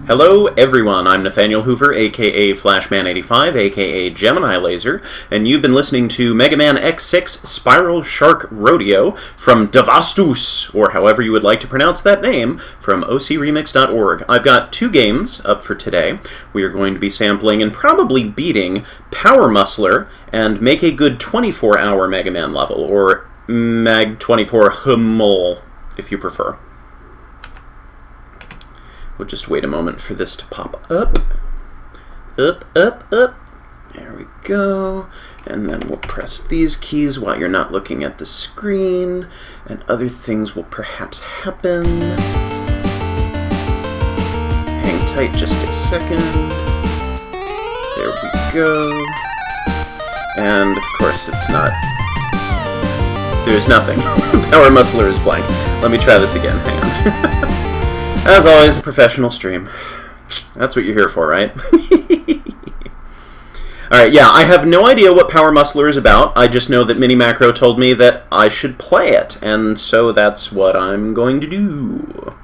Hello everyone, I'm Nathaniel Hoover, aka Flashman85, aka Gemini Laser, and you've been listening to Mega Man X6 Spiral Shark Rodeo from Devastus, or however you would like to pronounce that name, from ocremix.org. I've got two games up for today. We are going to be sampling and probably beating Power Muscler and make a good 24-hour Mega Man level, or Mag 24 Hummel, if you prefer. We'll just wait a moment for this to pop up. Up. There we go. And then we'll press these keys while you're not looking at the screen, and other things will perhaps happen. Hang tight just a second. There we go. And of course it's not... There's nothing. Power Muscler is blank. Let me try this again. Hang on. As always, a professional stream. That's what you're here for, right? Alright, yeah, I have no idea what Power Muscler is about. I just know that Mini Macro told me that I should play it, and so that's what I'm going to do.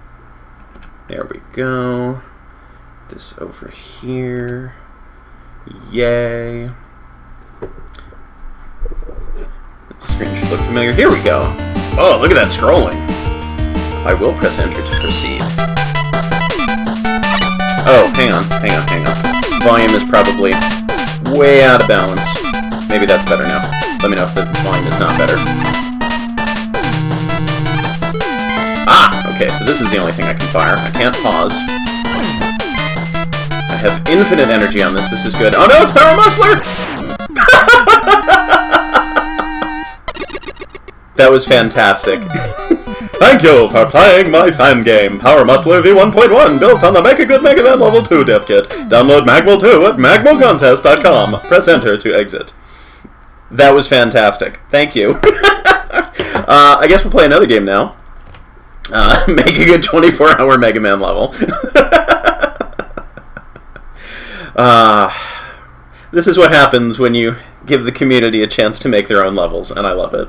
There we go. This over here. Yay. The screen should look familiar. Here we go. Oh, look at that scrolling. I will press enter to proceed. Oh, hang on. Volume is probably way out of balance. Maybe that's better now. Let me know if the volume is not better. Ah! Okay, so this is the only thing I can fire. I can't pause. I have infinite energy on this. This is good. Oh no, it's Power Muscler! That was fantastic. Thank you for playing my fan game, Power Muscler V1.1, built on the Make a Good Mega Man Level 2 dev kit. Download Magmal 2 at magmalcontest.com. Press enter to exit. That was fantastic. Thank you. I guess we'll play another game now. Make a good 24-hour Mega Man level. This is what happens when you give the community a chance to make their own levels, and I love it.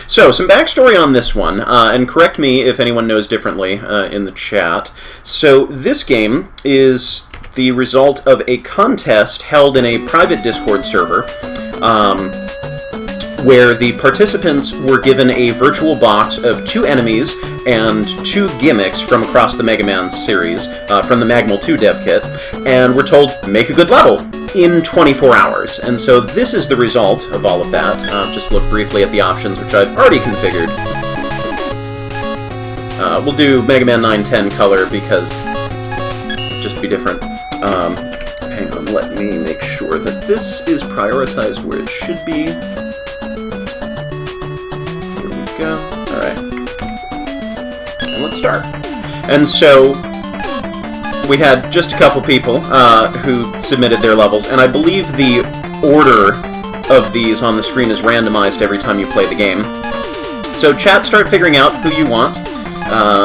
So, some backstory on this one, and correct me if anyone knows differently in the chat. So, this game is the result of a contest held in a private Discord server, where the participants were given a virtual box of 2 enemies and 2 gimmicks from across the Mega Man series, from the Magmal 2 dev kit, and were told, make a good level in 24 hours. And so this is the result of all of that. Just look briefly at the options, which I've already configured. We'll do Mega Man 910 color because just to be different. Hang on, let me make sure that this is prioritized where it should be. Here we go. Alright. And let's start. And so we had just a couple people who submitted their levels, and I believe the order of these on the screen is randomized every time you play the game. So chat, start figuring out who you want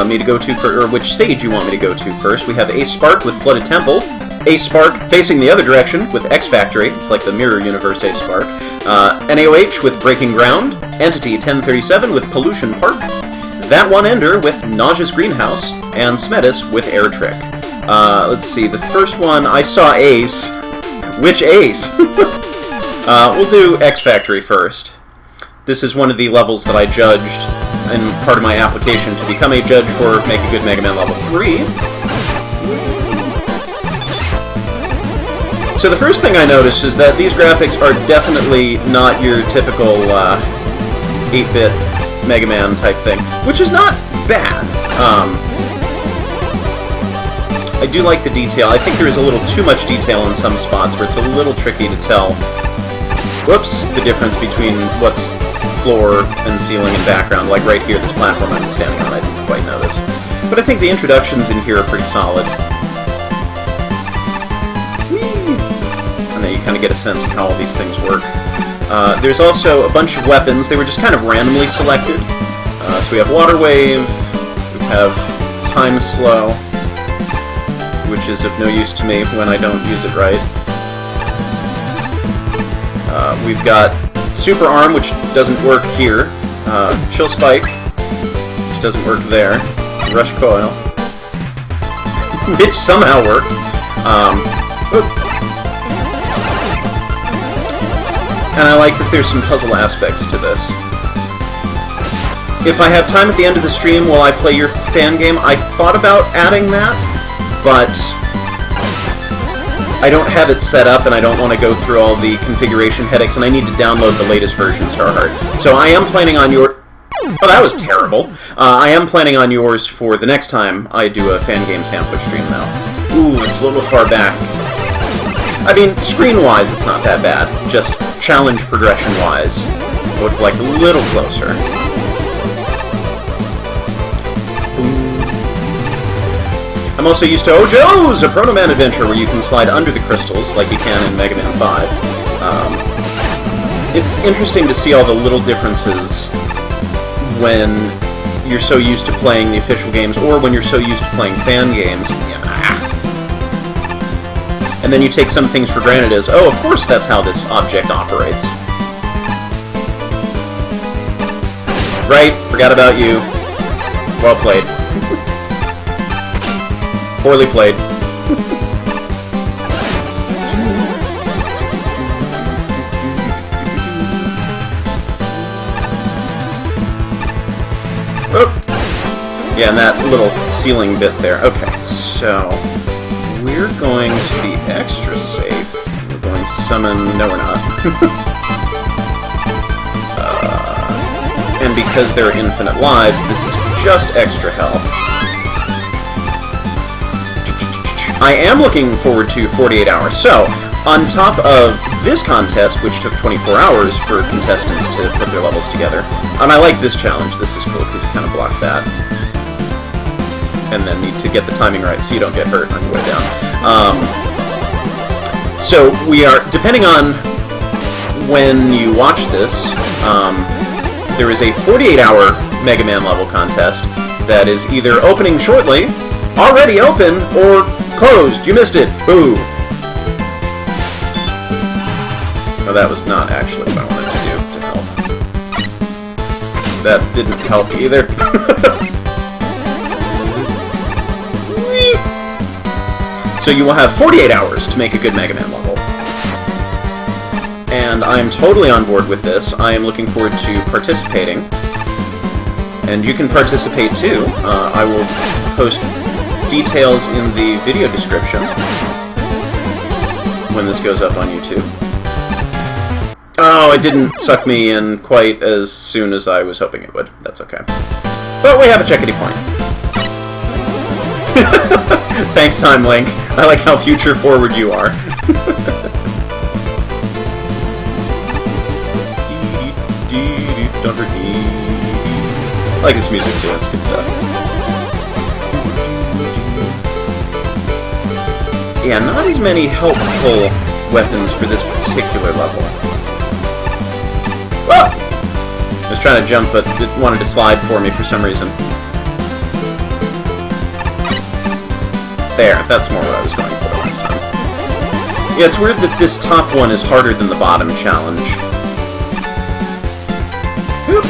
me to go to, or which stage you want me to go to first. We have ACESpark with Flooded Temple, ACESpark facing the other direction with X Factory, it's like the Mirror Universe ACESpark, NaOH with Breaking Ground, Entity 1037 with Pollution Park, ThatOneEnder with Nauseous Greenhouse, and Smedis with Air Trick. Let's see, the first one, I saw Ace. Which Ace? We'll do X Factory first. This is one of the levels that I judged in part of my application to become a judge for Make a Good Mega Man Level 3. So the first thing I noticed is that these graphics are definitely not your typical 8-bit Mega Man type thing, which is not bad. I do like the detail. I think there is a little too much detail in some spots where it's a little tricky to tell, whoops, the difference between what's floor and ceiling and background. Like right here, this platform I'm standing on, I didn't quite notice. But I think the introductions in here are pretty solid. And then you kind of get a sense of how all these things work. There's also a bunch of weapons. They were just kind of randomly selected. So we have Water Wave, we have Time Slow, which is of no use to me when I don't use it right. We've got Super Arm, which doesn't work here. Chill Spike, which doesn't work there. Rush Coil. which somehow worked. And I like that there's some puzzle aspects to this. If I have time at the end of the stream while I play your fan game, I thought about adding that, but I don't have it set up, and I don't want to go through all the configuration headaches, and I need to download the latest version, Starheart. So I am planning on your... Oh, that was terrible. I am planning on yours for the next time I do a Fangame sampler stream, though. Ooh, it's a little far back. I mean, screen-wise, it's not that bad. Just challenge progression-wise, I would have liked a little closer. I'm also used to Ojo's, a Proto Man adventure where you can slide under the crystals like you can in Mega Man 5. It's interesting to see all the little differences when you're so used to playing the official games or when you're so used to playing fan games. And then you take some things for granted as, oh, of course that's how this object operates. Right, forgot about you. Well played. Poorly played. Oh. Yeah, and that little ceiling bit there. Okay, so we're going to be extra safe. We're going to summon... No, we're not. And because there are infinite lives, this is just extra health. I am looking forward to 48 hours. So, on top of this contest, which took 24 hours for contestants to put their levels together, and I like this challenge. This is cool because you kind of block that. And then need to get the timing right so you don't get hurt on your way down. So we are, depending on when you watch this, there is a 48-hour Mega Man level contest that is either opening shortly, already open, or closed. You missed it. Boo. Oh, that was not actually what I wanted to do to help. That didn't help either. So you will have 48 hours to make a good Mega Man level. And I am totally on board with this. I am looking forward to participating. And you can participate too. I will post details in the video description when this goes up on YouTube. Oh, it didn't suck me in quite as soon as I was hoping it would. That's okay. But we have a checkity point. Thanks, Time Link. I like how future forward you are. Don't hurt me. I like this music too, it's good stuff. Yeah, not as many helpful weapons for this particular level. Whoa! I was trying to jump, but it wanted to slide for me for some reason. There, that's more what I was going for last time. Yeah, it's weird that this top one is harder than the bottom challenge. Whoop.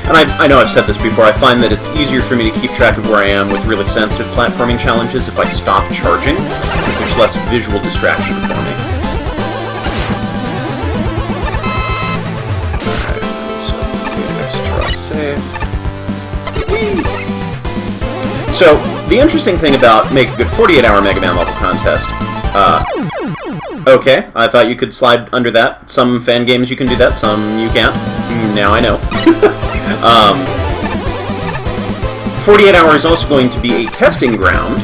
And I know I've said this before, I find that it's easier for me to keep track of where I am with really sensitive platforming challenges if I stop charging, because there's less visual distraction for me. Alright, so extra safe. So, the interesting thing about Make a Good 48-Hour Mega Man level contest, okay, I thought you could slide under that. Some fan games you can do that, some you can't. Now I know. 48 Hour is also going to be a testing ground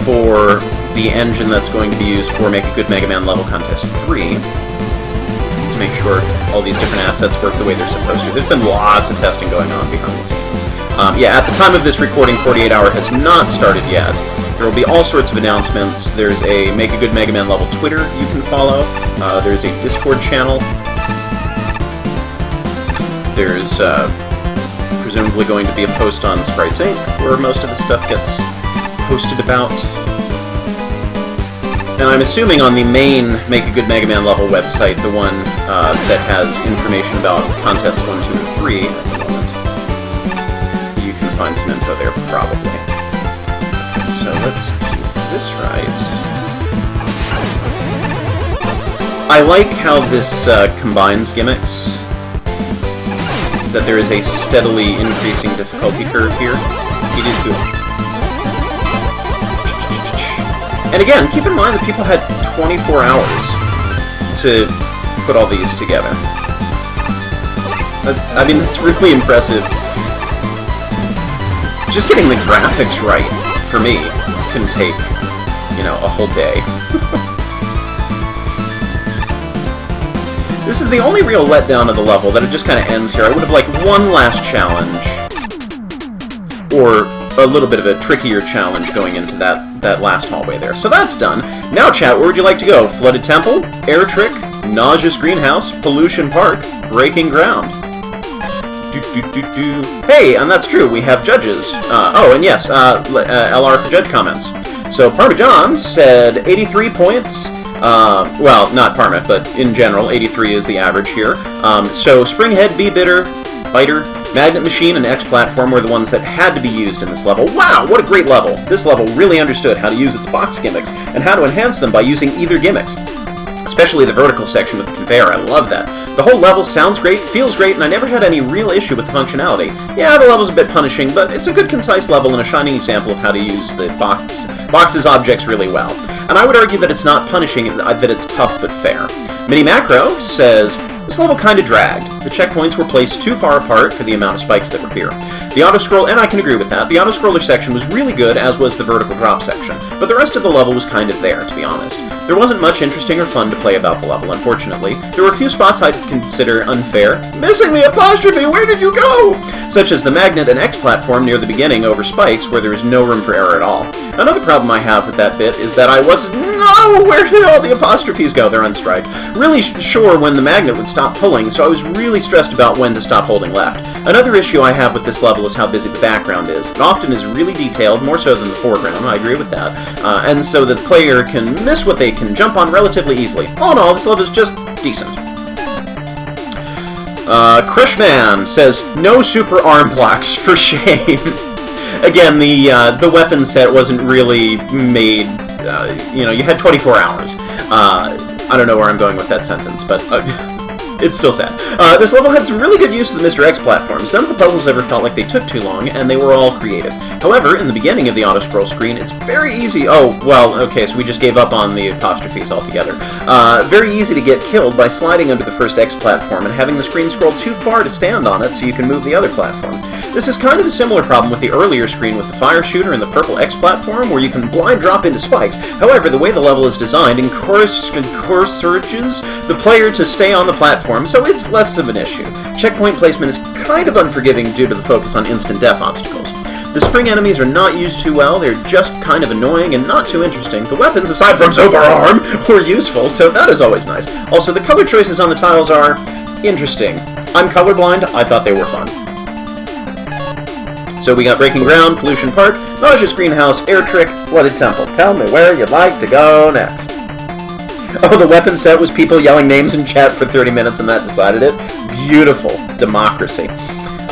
for the engine that's going to be used for Make a Good Mega Man level contest 3, to make sure all these different assets work the way they're supposed to. There's been lots of testing going on behind the scenes. Yeah, at the time of this recording, 48 Hour has not started yet. There will be all sorts of announcements. There's a Make a Good Mega Man level Twitter you can follow. There's a Discord channel. There's presumably going to be a post on Sprites Inc., where most of the stuff gets posted about. And I'm assuming on the main Make a Good Mega Man level website, the one that has information about contests 1, 2, and 3 at the moment, you can find some info there, probably. So let's do this right. I like how this combines gimmicks. That there is a steadily increasing difficulty curve here. He did cool. And again, keep in mind that people had 24 hours to put all these together. I mean, that's really impressive. Just getting the graphics right, for me, can take, you know, a whole day. This is the only real letdown of the level, that it just kind of ends here. I would have liked one last challenge, or a little bit of a trickier challenge going into that last hallway there. So that's done. Now, chat, where would you like to go? Flooded Temple, Air Trick, Nauseous Greenhouse, Pollution Park, Breaking Ground. Hey, and that's true, we have judges. Oh, and yes, LR for judge comments. So ParmaJon said 83 points. Well, not Parma, but in general, 83 is the average here. So Springhead, Bee Bitter, Biter, Magnet Machine, and X Platform were the ones that had to be used in this level. Wow, what a great level! This level really understood how to use its box gimmicks, and how to enhance them by using either gimmicks. Especially the vertical section with the conveyor, I love that. The whole level sounds great, feels great, and I never had any real issue with the functionality. Yeah, the level's a bit punishing, but it's a good concise level and a shining example of how to use the box's objects really well. And I would argue that it's not punishing, that it's tough but fair. Mini Macro says, this level kinda dragged. The checkpoints were placed too far apart for the amount of spikes that were here. The auto-scroll, and I can agree with that, the auto-scroller section was really good, as was the vertical drop section, but the rest of the level was kind of there, to be honest. There wasn't much interesting or fun to play about the level, unfortunately. There were a few spots I'd consider unfair. Missing the apostrophe, where did you go? Such as the Magnet and X platform near the beginning over spikes, where there is no room for error at all. Another problem I have with that bit is that I wasn't... No! Where did all the apostrophes go? They're unstriped. Really sure when the magnet would stop pulling, so I was really stressed about when to stop holding left. Another issue I have with this level is how busy the background is. It often is really detailed, more so than the foreground, I agree with that, and so the player can miss what they can jump on relatively easily. All in all, this level is just decent. CreshMan says, no super arm blocks, for shame. Again, the weapon set wasn't really made, you know, you had 24 hours. I don't know where I'm going with that sentence, but it's still sad. This level had some really good use of the Mr. X platforms. None of the puzzles ever felt like they took too long, and they were all creative. However, in the beginning of the auto-scroll screen, it's very easy... Oh, well, okay, so we just gave up on the apostrophes altogether. Very easy to get killed by sliding under the first X platform and having the screen scroll too far to stand on it so you can move the other platform. This is kind of a similar problem with the earlier screen with the fire shooter and the purple X platform, where you can blind drop into spikes. However, the way the level is designed encourages the player to stay on the platform, so it's less of an issue. Checkpoint placement is kind of unforgiving due to the focus on instant death obstacles. The spring enemies are not used too well, they're just kind of annoying and not too interesting. The weapons, aside from Super Arm, were useful, so that is always nice. Also, the color choices on the tiles are interesting. I'm colorblind, I thought they were fun. So we got Breaking Ground, Pollution Park, Nauseous Greenhouse, Air Trick, Flooded Temple. Tell me where you'd like to go next. Oh, the weapon set was people yelling names in chat for 30 minutes and that decided it? Beautiful. Democracy.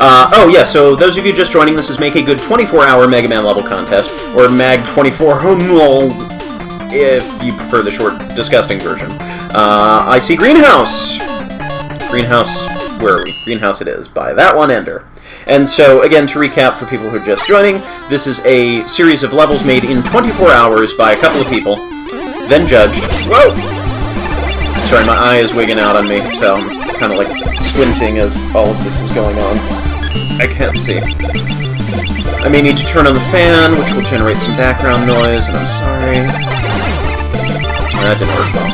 Oh, yeah, so those of you just joining, this is Make a Good 24-hour Mega Man level contest, or Mag 24, if you prefer the short, disgusting version. I see Greenhouse. Greenhouse, where are we? Greenhouse it is, by ThatOneEnder. And so, again, to recap for people who are just joining, this is a series of levels made in 24 hours by a couple of people, then judged. Whoa! Sorry, my eye is wigging out on me, so I'm kind of like squinting as all of this is going on. I can't see. I may need to turn on the fan, which will generate some background noise, and I'm sorry. That didn't work well.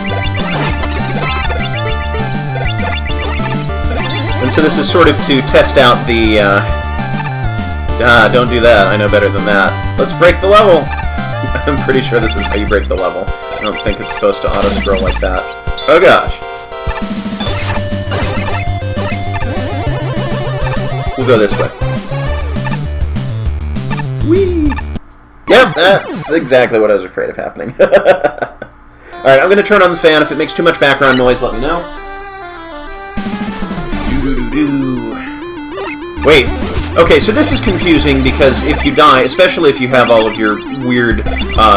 And so this is sort of to test out the, don't do that, I know better than that. Let's break the level! I'm pretty sure this is how you break the level. I don't think it's supposed to auto-scroll like that. Oh gosh. We'll go this way. Whee! Yep, that's exactly what I was afraid of happening. Alright, I'm going to turn on the fan. If it makes too much background noise, let me know. Wait, Okay, so this is confusing because if you die, especially if you have all of your weird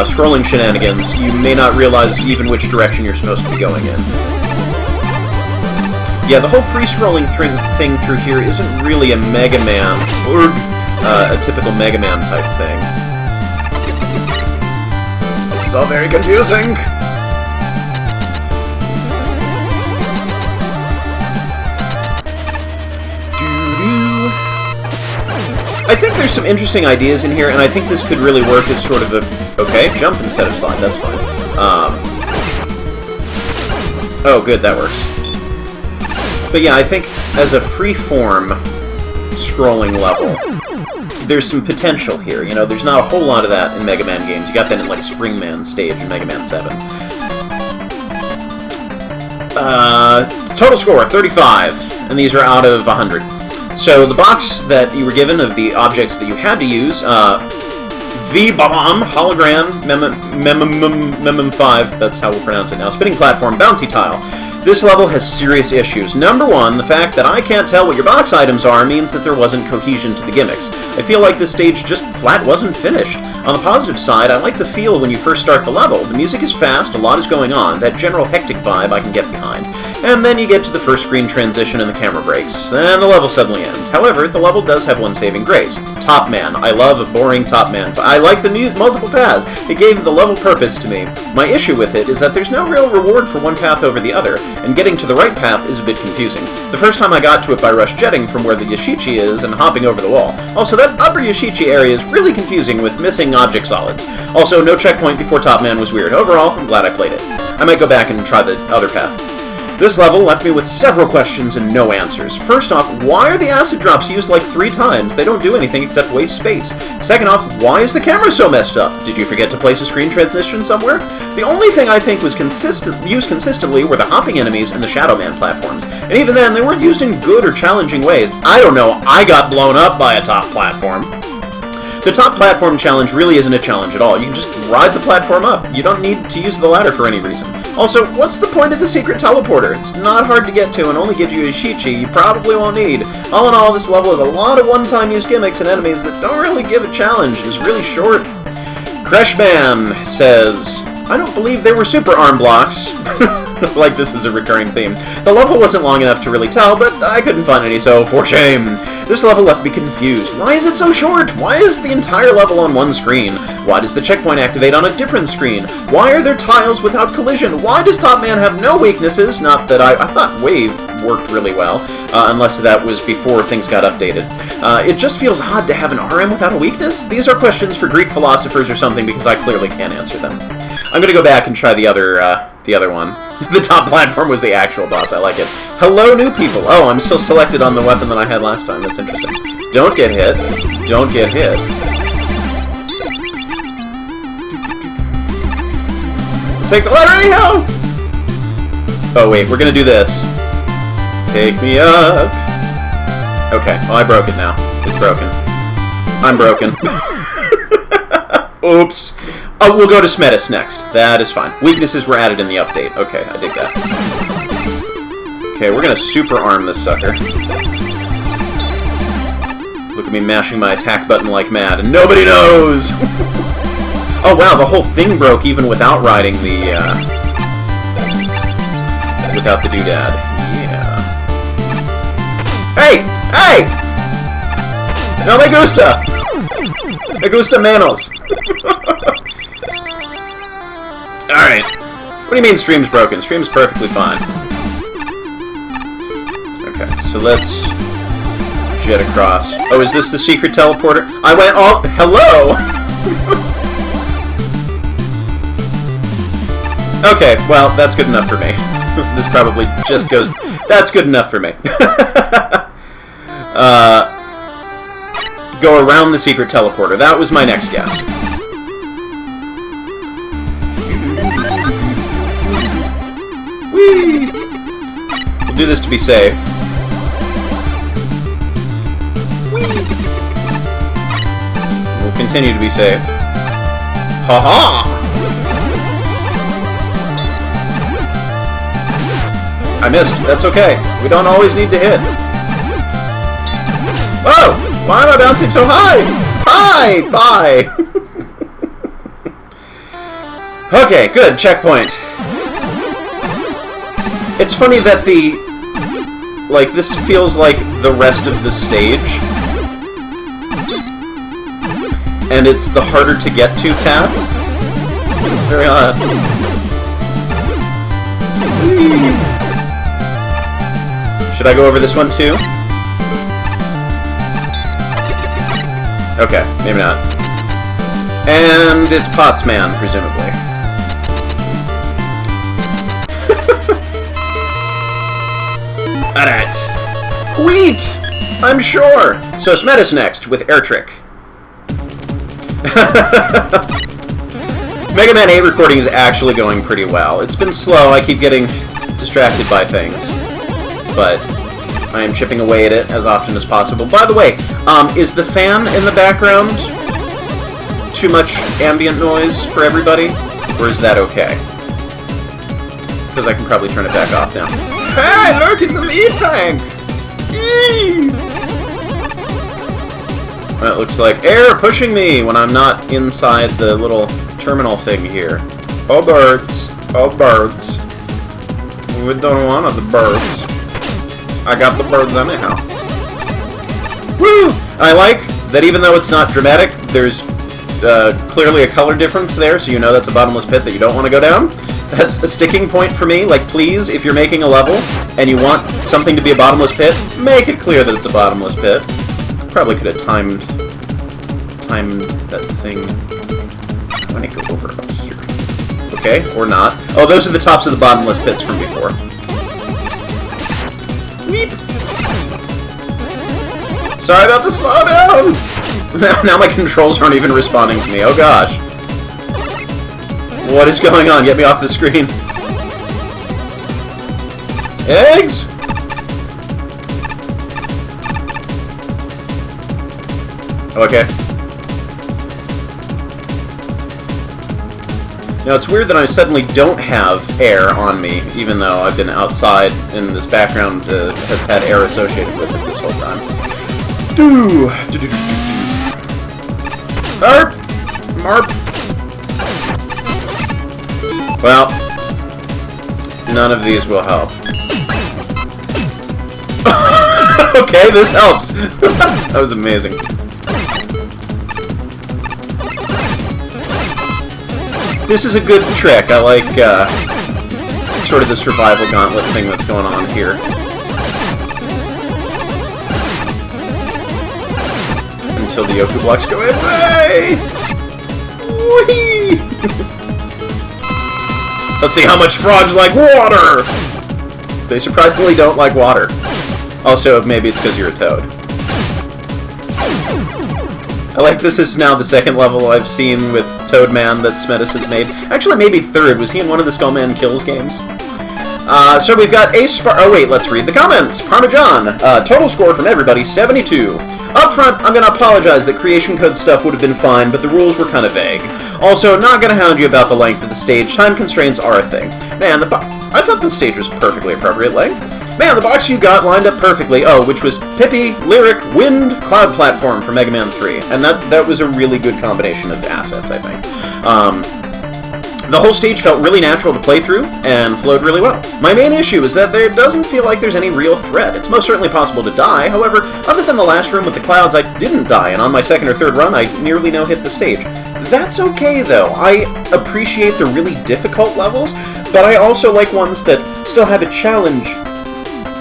scrolling shenanigans, you may not realize even which direction you're supposed to be going in. Yeah, the whole free-scrolling thing through here isn't really a Mega Man, or a typical Mega Man type thing. This is all very confusing! I think there's some interesting ideas in here, and I think this could really work as sort of a... Okay, jump instead of slide, that's fine. Oh, good, that works. But yeah, I think as a free-form scrolling level, there's some potential here. You know, there's not a whole lot of that in Mega Man games. You got that in, like, Springman stage in Mega Man 7. Total score, 35, and these are out of 100. So the box that you were given of the objects that you had to use, V-Bomb, Hologram, Memem 5, that's how we'll pronounce it now, Spinning Platform, Bouncy Tile. This level has serious issues. Number one, the fact that I can't tell what your box items are means that there wasn't cohesion to the gimmicks. I feel like this stage just flat wasn't finished. On the positive side, I like the feel when you first start the level. The music is fast, a lot is going on, that general hectic vibe I can get behind. And then you get to the first screen transition and the camera breaks, and the level suddenly ends. However, the level does have one saving grace. Top Man. I love a boring Top Man. I like the multiple paths. It gave the level purpose to me. My issue with it is that there's no real reward for one path over the other, and getting to the right path is a bit confusing. The first time I got to it by rush jetting from where the Yashichi is and hopping over the wall. Also, that upper Yashichi area is really confusing with missing object solids. Also, no checkpoint before Top Man was weird. Overall, I'm glad I played it. I might go back and try the other path. This level left me with several questions and no answers. First off, why are the acid drops used like 3 times? They don't do anything except waste space. Second off, why is the camera so messed up? Did you forget to place a screen transition somewhere? The only thing I think was used consistently were the hopping enemies and the Shadow Man platforms. And even then, they weren't used in good or challenging ways. I don't know, I got blown up by a top platform. The top platform challenge really isn't a challenge at all. You can just ride the platform up. You don't need to use the ladder for any reason. Also, what's the point of the secret teleporter? It's not hard to get to and only gives you a Yashichi you probably won't need. All in all, this level has a lot of one-time use gimmicks and enemies that don't really give a challenge. It's really short. CreshMan says, I don't believe they were super arm blocks. Like this is a recurring theme. The level wasn't long enough to really tell, but I couldn't find any, so for shame. This level left me confused. Why is it so short? Why is the entire level on one screen? Why does the checkpoint activate on a different screen? Why are there tiles without collision? Why does Top Man have no weaknesses? Not that I thought Wave worked really well, unless that was before things got updated. It just feels odd to have an RM without a weakness? These are questions for Greek philosophers or something because I clearly can't answer them. I'm gonna go back and try the other one. The top platform was the actual boss. I like it. Hello, new people. Oh, I'm still selected on the weapon that I had last time. That's interesting. Don't get hit. Don't get hit. Take the ladder anyhow! Oh, wait. We're gonna do this. Take me up. Okay. Well, I broke it now. It's broken. I'm broken. Oops. Oh, we'll go to Smedis next. That is fine. Weaknesses were added in the update. Okay, I dig that. Okay, we're gonna super arm this sucker. Look at me mashing my attack button like mad, and nobody knows! Oh wow, the whole thing broke even without riding the, without the doodad. Yeah. Hey! Hey! No me gusta! Me gusta manos! Alright. What do you mean stream's broken? Stream's perfectly fine. Okay, so let's jet across. Oh, is this the secret teleporter? I went all... Hello! Okay, well, that's good enough for me. This probably just goes... That's good enough for me. Go around the secret teleporter. That was my next guess. Whee! We'll do this to be safe. Whee! We'll continue to be safe. Ha-ha! I missed. That's okay. We don't always need to hit. Whoa! Why am I bouncing so high? Hi! Bye! Okay, good. Checkpoint. It's funny that like, this feels like the rest of the stage. And it's the harder to get to path. It's very odd. Should I go over this one too? Okay, maybe not. And it's Potsman, presumably. Alright. Wheat! I'm sure! So Smedis next, with Air Trick. Mega Man 8 recording is actually going pretty well. It's been slow, I keep getting distracted by things. But I am chipping away at it as often as possible. By the way, is the fan in the background too much ambient noise for everybody? Or is that okay? Because I can probably turn it back off now. Hey, look, it's an E-Tank! Well, it looks like air pushing me when I'm not inside the little terminal thing here. Oh, birds. Oh, birds. We don't want the birds. I got the birds anyhow. Woo! I like that even though it's not dramatic, there's clearly a color difference there, so you know that's a bottomless pit that you don't want to go down. That's a sticking point for me. Like, please, if you're making a level and you want something to be a bottomless pit, make it clear that it's a bottomless pit. Probably could have timed that thing. I want to go over up here. Okay, or not. Oh, those are the tops of the bottomless pits from before. Weep. Sorry about the slowdown! Now my controls aren't even responding to me. Oh gosh. What is going on? Get me off the screen. Eggs? Okay. Now it's weird that I suddenly don't have air on me, even though I've been outside and this background has had air associated with it this whole time. Marp! Marp! Well, none of these will help. Okay, this helps! That was amazing. This is a good trick. I like sort of the survival gauntlet thing that's going on here. Until the Yoku blocks go away! Whee! Let's see how much frogs like water! They surprisingly don't like water. Also, maybe it's because you're a toad. I like this is now the second level I've seen with Toadman that Smedis has made. Actually, maybe third. Was he in one of the Skullman Kills games? So we've got ACESpark. Oh wait, let's read the comments. ParmaJon. Total score from everybody, 72. Up front, I'm going to apologize that creation code stuff would have been fine, but the rules were kind of vague. Also, not going to hound you about the length of the stage. Time constraints are a thing. Man, I thought the stage was perfectly appropriate length. Man, the box you got lined up perfectly. Oh, which was Pippi, Lyric, Wind, Cloud Platform for Mega Man 3. And that was a really good combination of assets, I think. The whole stage felt really natural to play through, and flowed really well. My main issue is that there doesn't feel like there's any real threat. It's most certainly possible to die, however, other than the last room with the clouds, I didn't die, and on my second or third run, I nearly no-hit the stage. That's okay, though. I appreciate the really difficult levels, but I also like ones that still have a challenge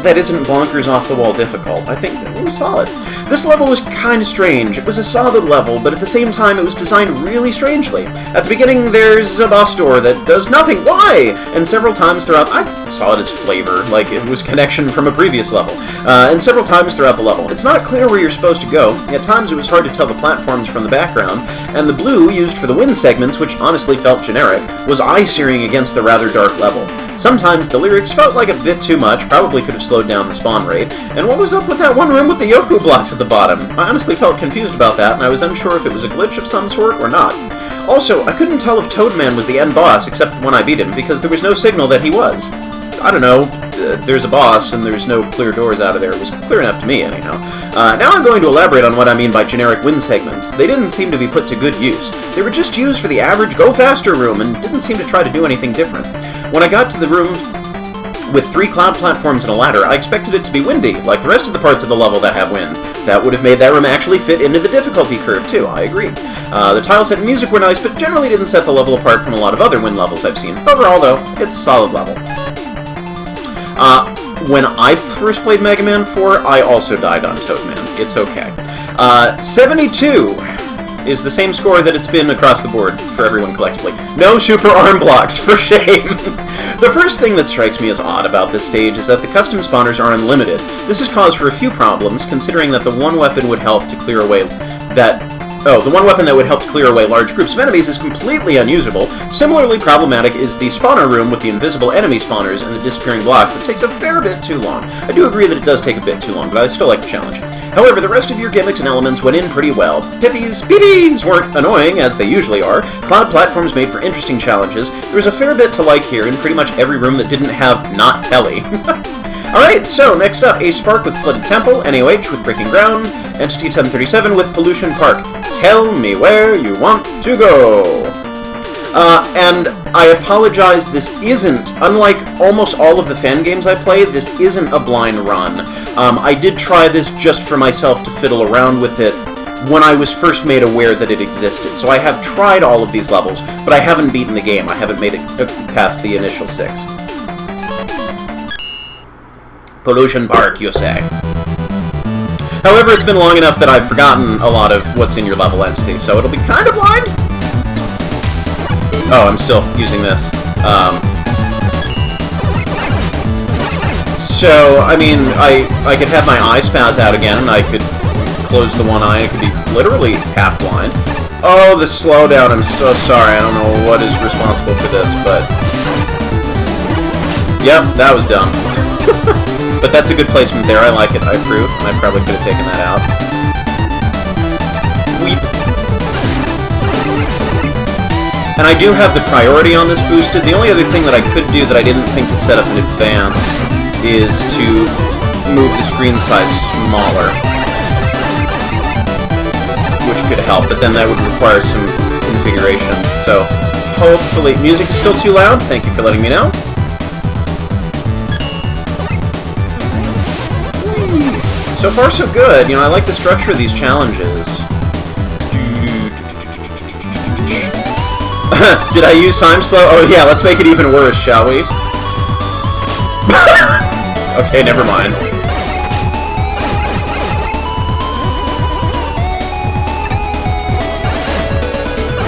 that isn't bonkers off-the-wall difficult. I think it was solid. This level was kind of strange. It was a solid level, but at the same time it was designed really strangely. At the beginning there's a boss door that does nothing. Why? And several times throughout, I saw it as flavor, like it was connection from a previous level. And several times throughout the level. It's not clear where you're supposed to go. At times it was hard to tell the platforms from the background, and the blue used for the wind segments, which honestly felt generic, was eye-searing against the rather dark level. Sometimes the lyrics felt like a bit too much, probably could have slowed down the spawn rate, and what was up with that one room with the Yoku blocks at the bottom? I honestly felt confused about that, and I was unsure if it was a glitch of some sort or not. Also, I couldn't tell if Toadman was the end boss except when I beat him, because there was no signal that he was. I don't know, there's a boss and there's no clear doors out of there. It was clear enough to me, anyhow. Now I'm going to elaborate on what I mean by generic win segments. They didn't seem to be put to good use. They were just used for the average go-faster room and didn't seem to try to do anything different. When I got to the room with 3 cloud platforms and a ladder, I expected it to be windy, like the rest of the parts of the level that have wind. That would have made that room actually fit into the difficulty curve, too, I agree. The tile set and music were nice, but generally didn't set the level apart from a lot of other wind levels I've seen. Overall, though, it's a solid level. When I first played Mega Man 4, I also died on Toadman. It's okay. 72 is the same score that it's been across the board for everyone collectively. No super arm blocks, for shame! The first thing that strikes me as odd about this stage is that the custom spawners are unlimited. This has caused for a few problems, considering that the one weapon would help to clear away the one weapon that would help to clear away large groups of enemies is completely unusable. Similarly problematic is the spawner room with the invisible enemy spawners and the disappearing blocks that takes a fair bit too long. I do agree that it does take a bit too long, but I still like the challenge. However, the rest of your gimmicks and elements went in pretty well. Pippies weren't annoying, as they usually are. Cloud platforms made for interesting challenges. There was a fair bit to like here in pretty much every room that didn't have not telly. Alright, so next up, ACESpark with Flooded Temple, NaOH with Breaking Ground, Entity 1037 with Pollution Park. Tell me where you want to go! And I apologize, this isn't, unlike almost all of the fan games I play, this isn't a blind run. I did try this just for myself to fiddle around with it when I was first made aware that it existed. So I have tried all of these levels, but I haven't beaten the game. I haven't made it past the initial 6. Pollution Park, you say. However, it's been long enough that I've forgotten a lot of what's in your level entity, so it'll be kind of blind? Oh, I'm still using this. So, I mean, I could have my eye spaz out again, and I could close the one eye, and it could be literally half blind. Oh, the slowdown, I'm so sorry, I don't know what is responsible for this, but... Yep, that was dumb. But that's a good placement there, I like it, I approve, and I probably could have taken that out. Weep. And I do have the priority on this boosted. The only other thing that I could do that I didn't think to set up in advance is to move the screen size smaller. Which could help, but then that would require some configuration. So, hopefully... Music is still too loud? Thank you for letting me know. So far, so good. You know, I like the structure of these challenges. Did I use time slow? Oh yeah, let's make it even worse, shall we? Okay, never mind.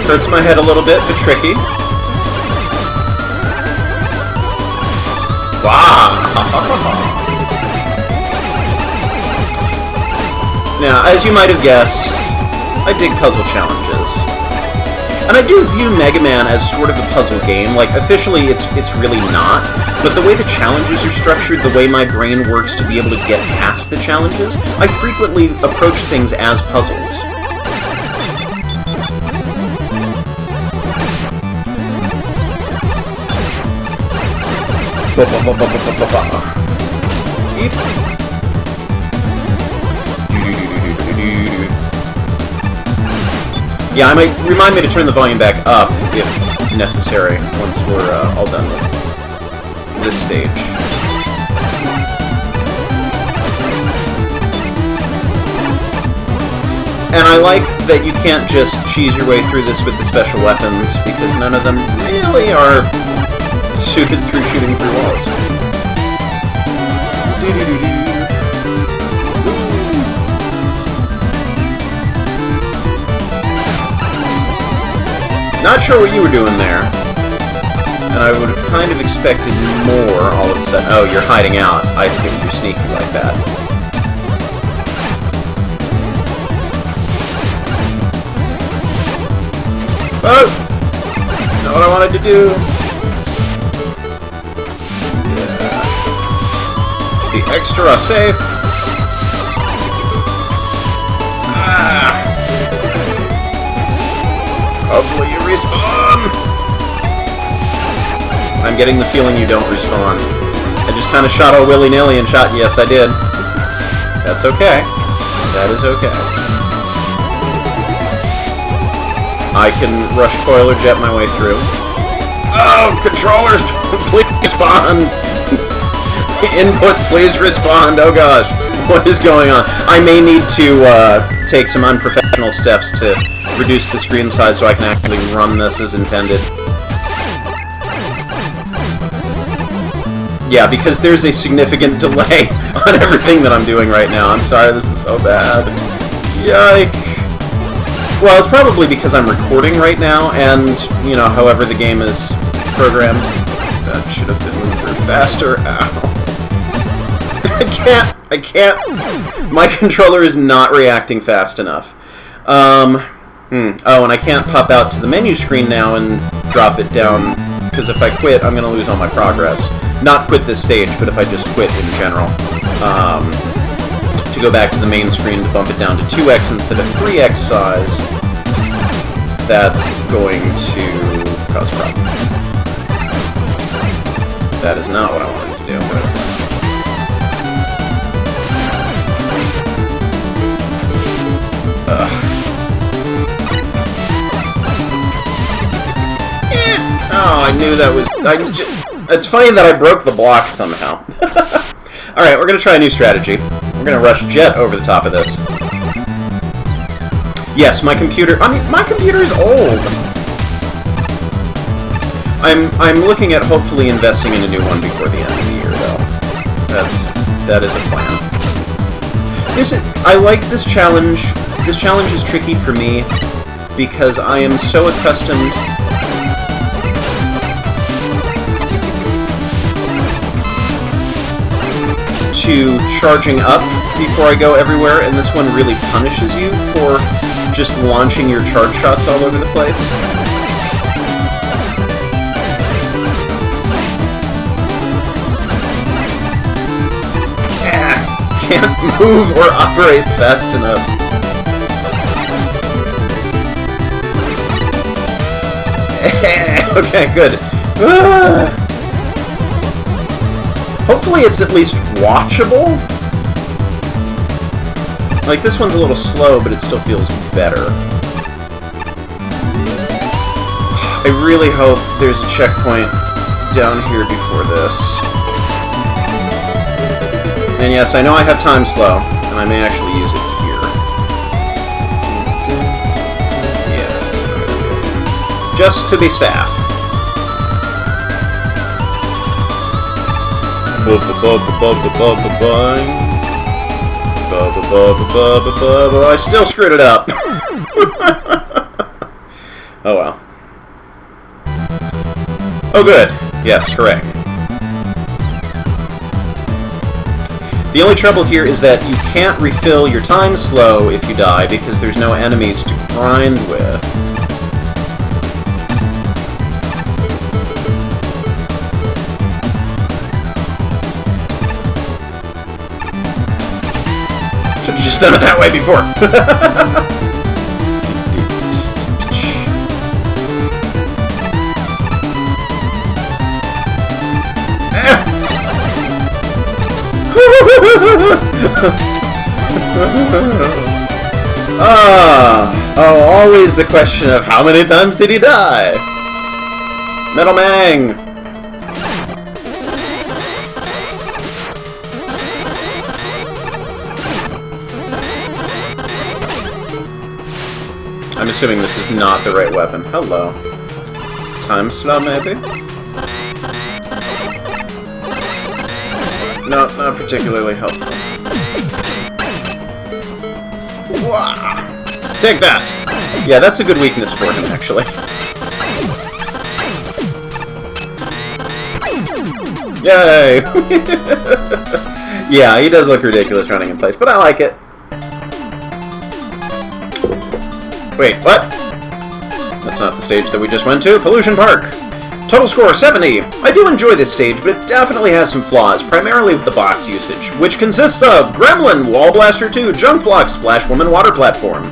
Hurts my head a little bit, but tricky. Wow! Now, as you might have guessed, I dig puzzle challenges. And I do view Mega Man as sort of a puzzle game. Like, officially, it's really not. But the way the challenges are structured, the way my brain works to be able to get past the challenges, I frequently approach things as puzzles. Yeah, I might remind me to turn the volume back up if necessary once we're all done with this stage. And I like that you can't just cheese your way through this with the special weapons, because none of them really are suited through shooting through walls. Not sure what you were doing there. And I would have kind of expected more all of a sudden. Oh, you're hiding out. I see. You're sneaky like that. Oh! Not what I wanted to do. Yeah. Be extra safe. Ah! Hopefully you respawn! I'm getting the feeling you don't respawn. I just kind of shot all willy-nilly and shot... Yes, I did. That's okay. That is okay. I can rush coil or jet my way through. Oh, controllers, please respond. Input, please respond. Oh gosh, what is going on? I may need to take some unprofessional steps to reduce the screen size so I can actually run this as intended. Yeah, because there's a significant delay on everything that I'm doing right now. I'm sorry, this is so bad. Yike. Well, it's probably because I'm recording right now, and, you know, however the game is programmed. That should have been moved through faster. Ow. I can't. My controller is not reacting fast enough. Oh, and I can't pop out to the menu screen now and drop it down, because if I quit, I'm going to lose all my progress. Not quit this stage, but if I just quit in general. To go back to the main screen to bump it down to 2x instead of 3x size, that's going to cause a problem. That is not what I wanted to do. Oh, I knew that was... It's funny that I broke the block somehow. Alright, we're going to try a new strategy. We're going to rush jet over the top of this. Yes, my computer... I mean, my computer is old! I'm looking at hopefully investing in a new one before the end of the year, though. That is a plan. I like this challenge. This challenge is tricky for me because I am so accustomed to charging up before I go everywhere, and this one really punishes you for just launching your charge shots all over the place. Can't move or operate fast enough. Okay, good. Hopefully it's at least watchable. Like, this one's a little slow, but it still feels better. I really hope there's a checkpoint down here before this. And yes, I know I have time slow, and I may actually use it here. Yeah, that's what I'm gonna do. Just to be safe. I still screwed it up. Oh well. Oh good. Yes, hooray. The only trouble here is that you can't refill your time slow if you die because there's no enemies to grind with. Should have just done it that way before. Oh, always the question of how many times did he die? Metal Mang! I'm assuming this is not the right weapon. Hello. Time slow, maybe? No, not particularly helpful. Wow. Take that! Yeah, that's a good weakness for him, actually. Yay! Yeah, he does look ridiculous running in place, but I like it. Wait, what? That's not the stage that we just went to. Pollution Park! Total score, 70! I do enjoy this stage, but it definitely has some flaws, primarily with the box usage, which consists of Gremlin, Wall Blaster 2, Junk Block, Splash Woman Water Platform.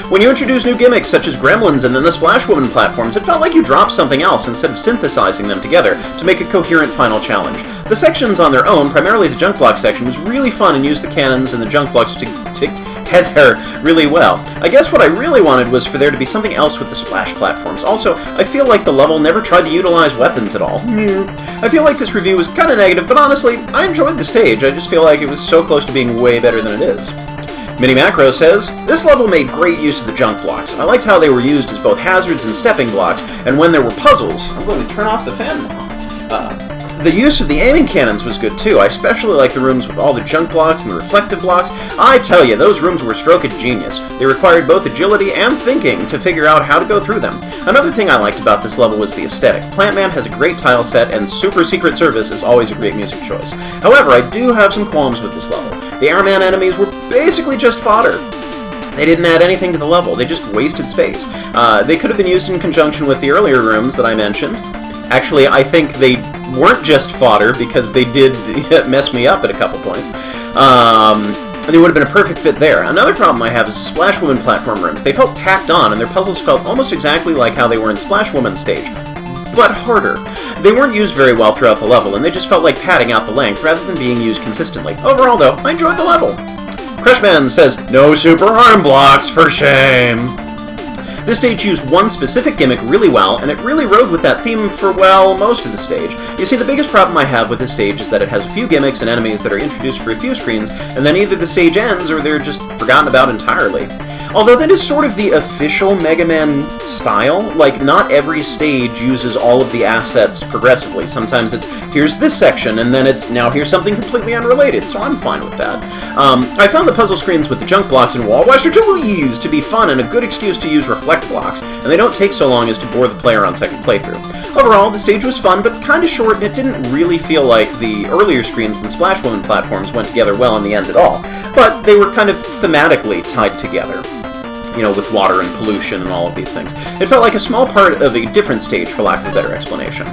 When you introduce new gimmicks such as gremlins and then the Splash Woman platforms, it felt like you dropped something else instead of synthesizing them together to make a coherent final challenge. The sections on their own, primarily the junk block section, was really fun and used the cannons and the junk blocks together really well. I guess what I really wanted was for there to be something else with the Splash platforms. Also, I feel like the level never tried to utilize weapons at all. I feel like this review was kind of negative, but honestly, I enjoyed the stage. I just feel like it was so close to being way better than it is. Mini Macro says, this level made great use of the junk blocks. I liked how they were used as both hazards and stepping blocks, and when there were puzzles... I'm going to turn off the fan now. The use of the aiming cannons was good too. I especially liked the rooms with all the junk blocks and the reflective blocks. I tell you, those rooms were a stroke of genius. They required both agility and thinking to figure out how to go through them. Another thing I liked about this level was the aesthetic. Plantman has a great tile set, and Super Secret Service is always a great music choice. However, I do have some qualms with this level. The Airman enemies were basically just fodder. They didn't add anything to the level, they just wasted space. They could have been used in conjunction with the earlier rooms that I mentioned. Actually, I think they weren't just fodder, because they did mess me up at a couple points. They would have been a perfect fit there. Another problem I have is the Splash Woman platform rooms. They felt tacked on, and their puzzles felt almost exactly like how they were in Splash Woman's stage, but harder. They weren't used very well throughout the level, and they just felt like padding out the length rather than being used consistently. Overall, though, I enjoyed the level. CreshMan says, no super arm blocks, for shame. This stage used one specific gimmick really well, and it really rode with that theme for, well, most of the stage. You see, the biggest problem I have with this stage is that it has a few gimmicks and enemies that are introduced for a few screens, and then either the stage ends or they're just forgotten about entirely. Although that is sort of the official Mega Man style, like, not every stage uses all of the assets progressively. Sometimes it's, here's this section, and then it's, now here's something completely unrelated, so I'm fine with that. I found the puzzle screens with the junk blocks and Wall Blaster 2's to be fun and a good excuse to use reflect blocks, and they don't take so long as to bore the player on second playthrough. Overall, the stage was fun, but kinda short, and it didn't really feel like the earlier screens and Splash Woman platforms went together well in the end at all. But they were kind of thematically tied together. You know, with water and pollution and all of these things. It felt like a small part of a different stage, for lack of a better explanation.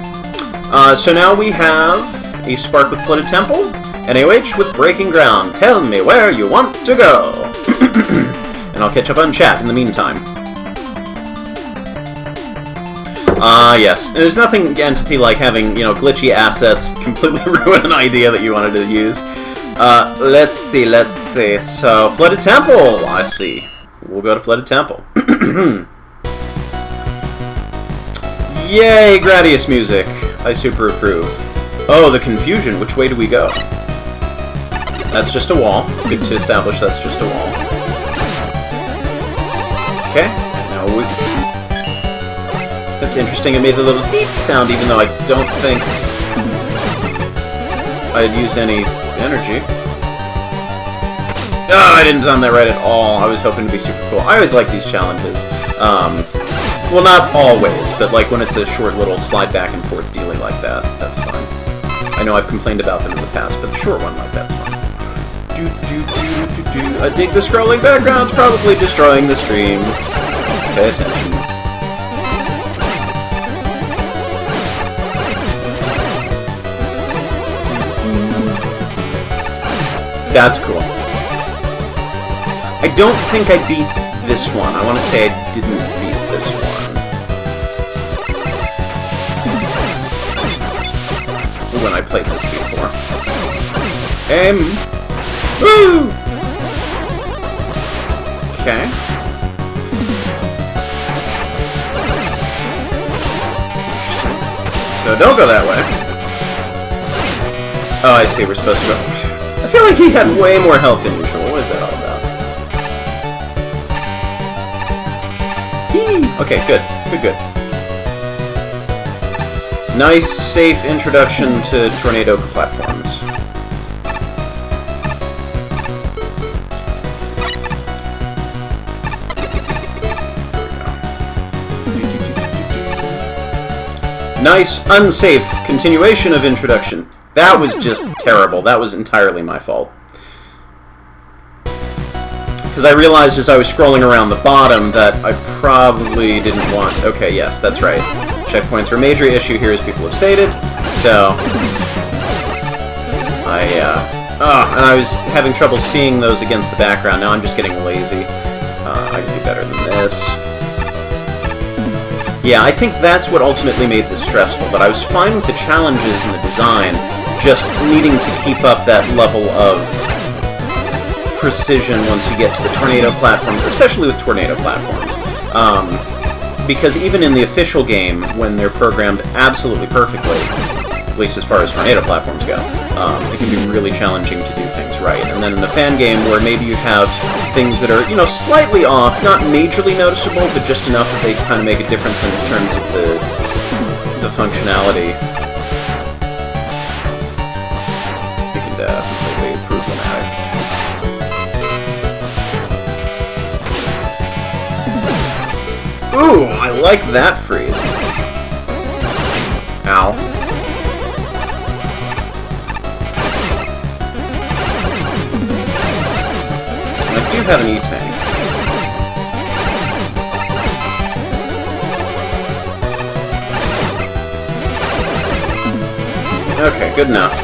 So now we have ACESpark with Flooded Temple, NaOH with Breaking Ground. Tell me where you want to go! And I'll catch up on chat in the meantime. Yes. There's nothing entity like having, you know, glitchy assets completely ruin an idea that you wanted to use. Let's see. So, Flooded Temple, I see. We'll go to Flooded Temple. Yay, Gradius music. I super approve. Oh, the confusion. Which way do we go? That's just a wall. Good to establish that's just a wall. Okay. Now we... That's interesting. It made a little beep sound, even though I don't think I had used any energy. Oh, I didn't time that right at all. I was hoping to be super cool. I always like these challenges. Well, not always, but like when it's a short little slide back and forth dealy like that, that's fine. I know I've complained about them in the past, but the short one like that's fine. I dig the scrolling backgrounds, probably destroying the stream. Pay attention. That's cool. I don't think I beat this one. I want to say I didn't beat this one. When I played this before. Woo! Okay. So don't go that way. Oh, I see. We're supposed to go. I feel like he had way more health than usual. What is that all about? Okay, good. Good. Nice, safe introduction to tornado platforms. Nice, unsafe continuation of introduction. That was just terrible. That was entirely my fault. Because I realized as I was scrolling around the bottom that I probably didn't want... Okay, yes, that's right. Checkpoints are a major issue here, as people have stated. So... and I was having trouble seeing those against the background. Now I'm just getting lazy. I can do better than this. this... Yeah, I think that's what ultimately made this stressful, but I was fine with the challenges and the design, just needing to keep up that level of precision once you get to the tornado platforms, especially with tornado platforms. Because even in the official game, when they're programmed absolutely perfectly, at least as far as tornado platforms go, it can be really challenging to do things right. And then in the fan game, where maybe you have things that are, you know, slightly off, not majorly noticeable, but just enough that they kind of make a difference in terms of the functionality, it can definitely be problematic. Ooh, I like that freeze. Ow. I do have an E-tank. Okay, good enough.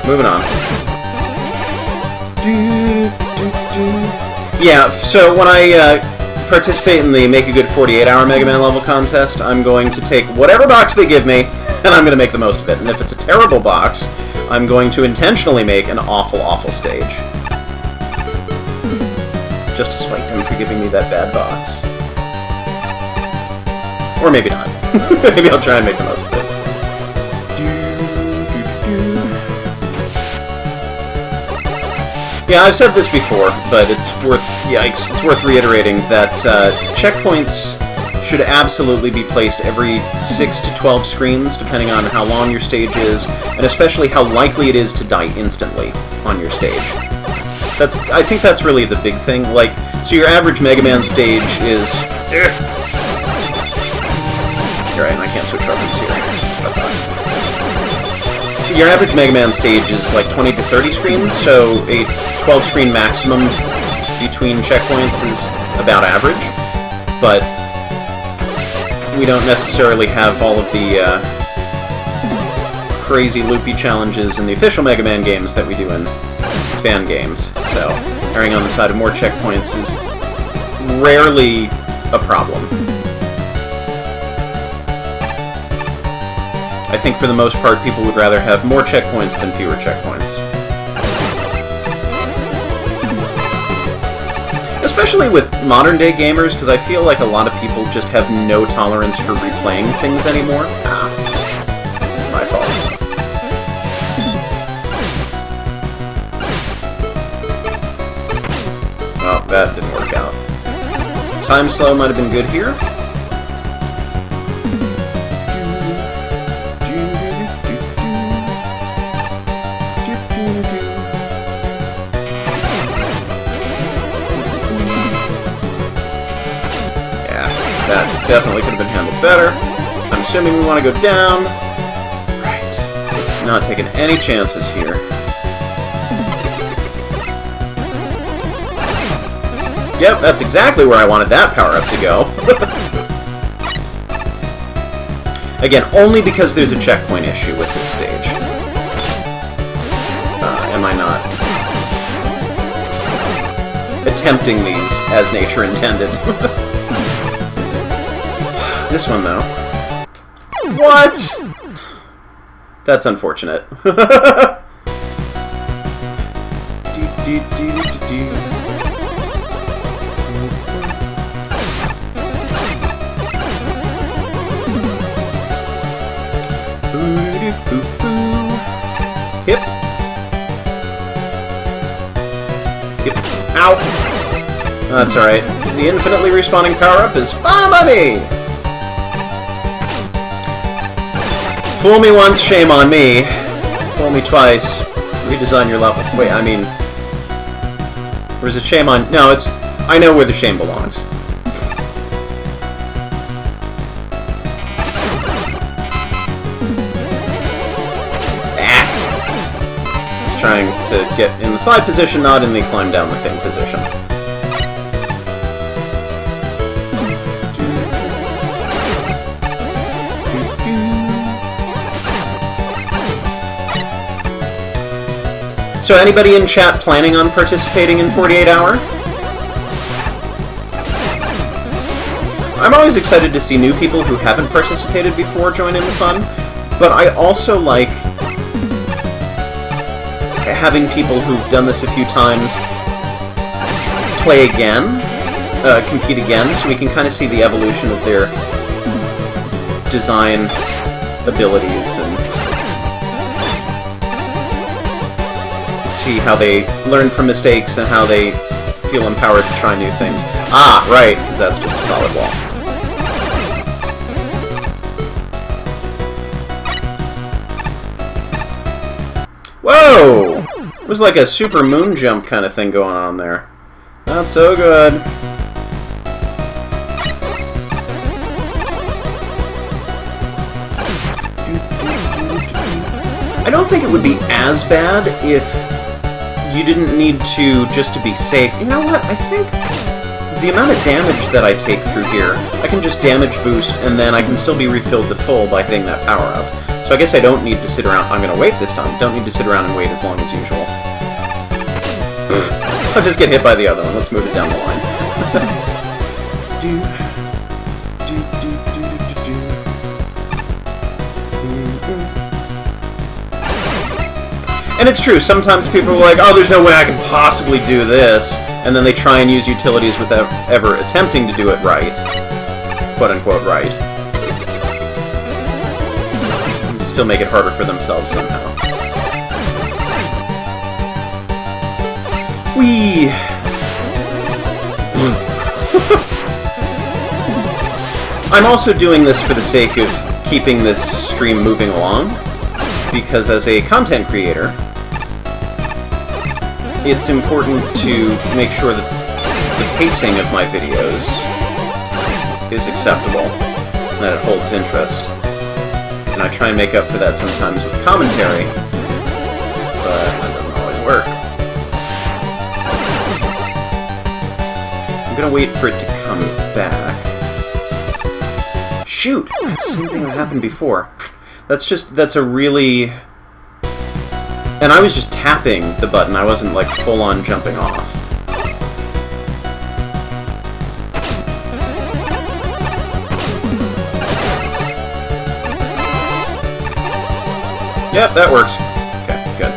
Moving on. Yeah, so when I participate in the Make a Good 48-Hour Mega Man level contest, I'm going to take whatever box they give me, and I'm going to make the most of it. And if it's a terrible box, I'm going to intentionally make an awful, awful stage. Just to spite them for giving me that bad box. Or maybe not. Maybe I'll try and make the most of it. Yeah, I've said this before, but it's worth reiterating that checkpoints should absolutely be placed every 6 to 12 screens, depending on how long your stage is, and especially how likely it is to die instantly on your stage. I think that's really the big thing. Like, so your average Mega Man stage is... You're right, I can't switch weapons here. Your average Mega Man stage is like 20 to 30 screens, so a 12-screen maximum between checkpoints is about average, but we don't necessarily have all of the crazy loopy challenges in the official Mega Man games that we do in fan games, so erring on the side of more checkpoints is rarely a problem. I think for the most part people would rather have more checkpoints than fewer checkpoints. Especially with modern-day gamers, because I feel like a lot of people just have no tolerance for replaying things anymore. My fault. Well, that didn't work out. Time slow might have been good here. That definitely could have been handled better. I'm assuming we want to go down. Right. Not taking any chances here. Yep, that's exactly where I wanted that power-up to go. Again, only because there's a checkpoint issue with this stage. Am I not attempting these as nature intended? This one, though. What? That's unfortunate. Hip. Hip. Ow! That's alright. The infinitely respawning power-up is fine by me! Fool me once, shame on me. Fool me twice, redesign your level. Wait, I mean... Or is it shame on... No, it's... I know where the shame belongs. Just trying to get in the slide position, not in the climb down the thing position. So anybody in chat planning on participating in 48 Hour? I'm always excited to see new people who haven't participated before join in the fun, but I also like having people who've done this a few times play again, compete again, so we can kind of see the evolution of their design abilities and see how they learn from mistakes and how they feel empowered to try new things. Ah, right, because that's just a solid wall. Whoa! It was like a super moon jump kind of thing going on there. Not so good. I don't think it would be as bad if you didn't need to, just to be safe. You know what? I think the amount of damage that I take through here, I can just damage boost, and then I can still be refilled to full by hitting that power-up. So I guess I don't need to sit around. I'm going to wait this time. Don't need to sit around and wait as long as usual. I'll just get hit by the other one. Let's move it down the line. And it's true, sometimes people are like, oh, there's no way I can possibly do this, and then they try and use utilities without ever attempting to do it right. Quote-unquote right. And still make it harder for themselves somehow. Whee! I'm also doing this for the sake of keeping this stream moving along, because as a content creator, it's important to make sure that the pacing of my videos is acceptable, and that it holds interest. And I try and make up for that sometimes with commentary, but that doesn't always work. I'm gonna wait for it to come back. Shoot! That's the same thing that happened before. That's a really... And I was just tapping the button, I wasn't, like, full-on jumping off. Yep, that works. Okay, good.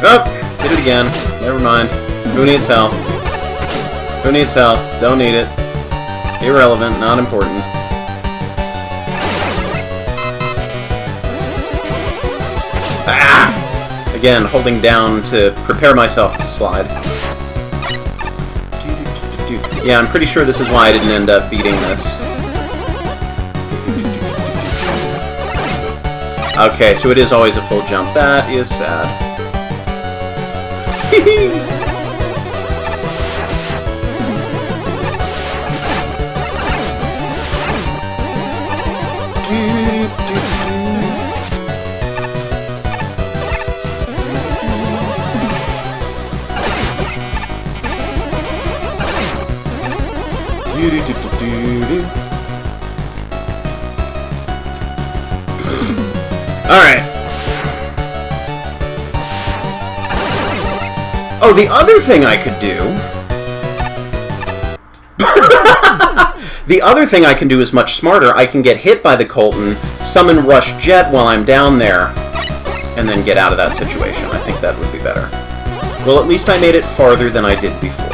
Oh! Did it again. Never mind. Who needs health? Who needs health? Don't need it. Irrelevant, not important. Ah! Again, holding down to prepare myself to slide. Yeah, I'm pretty sure this is why I didn't end up beating this. Okay, so it is always a full jump. That is sad. Alright. Oh, the other thing I could do... The other thing I can do is much smarter. I can get hit by the Colton, summon Rush Jet while I'm down there, and then get out of that situation. I think that would be better. Well, at least I made it farther than I did before.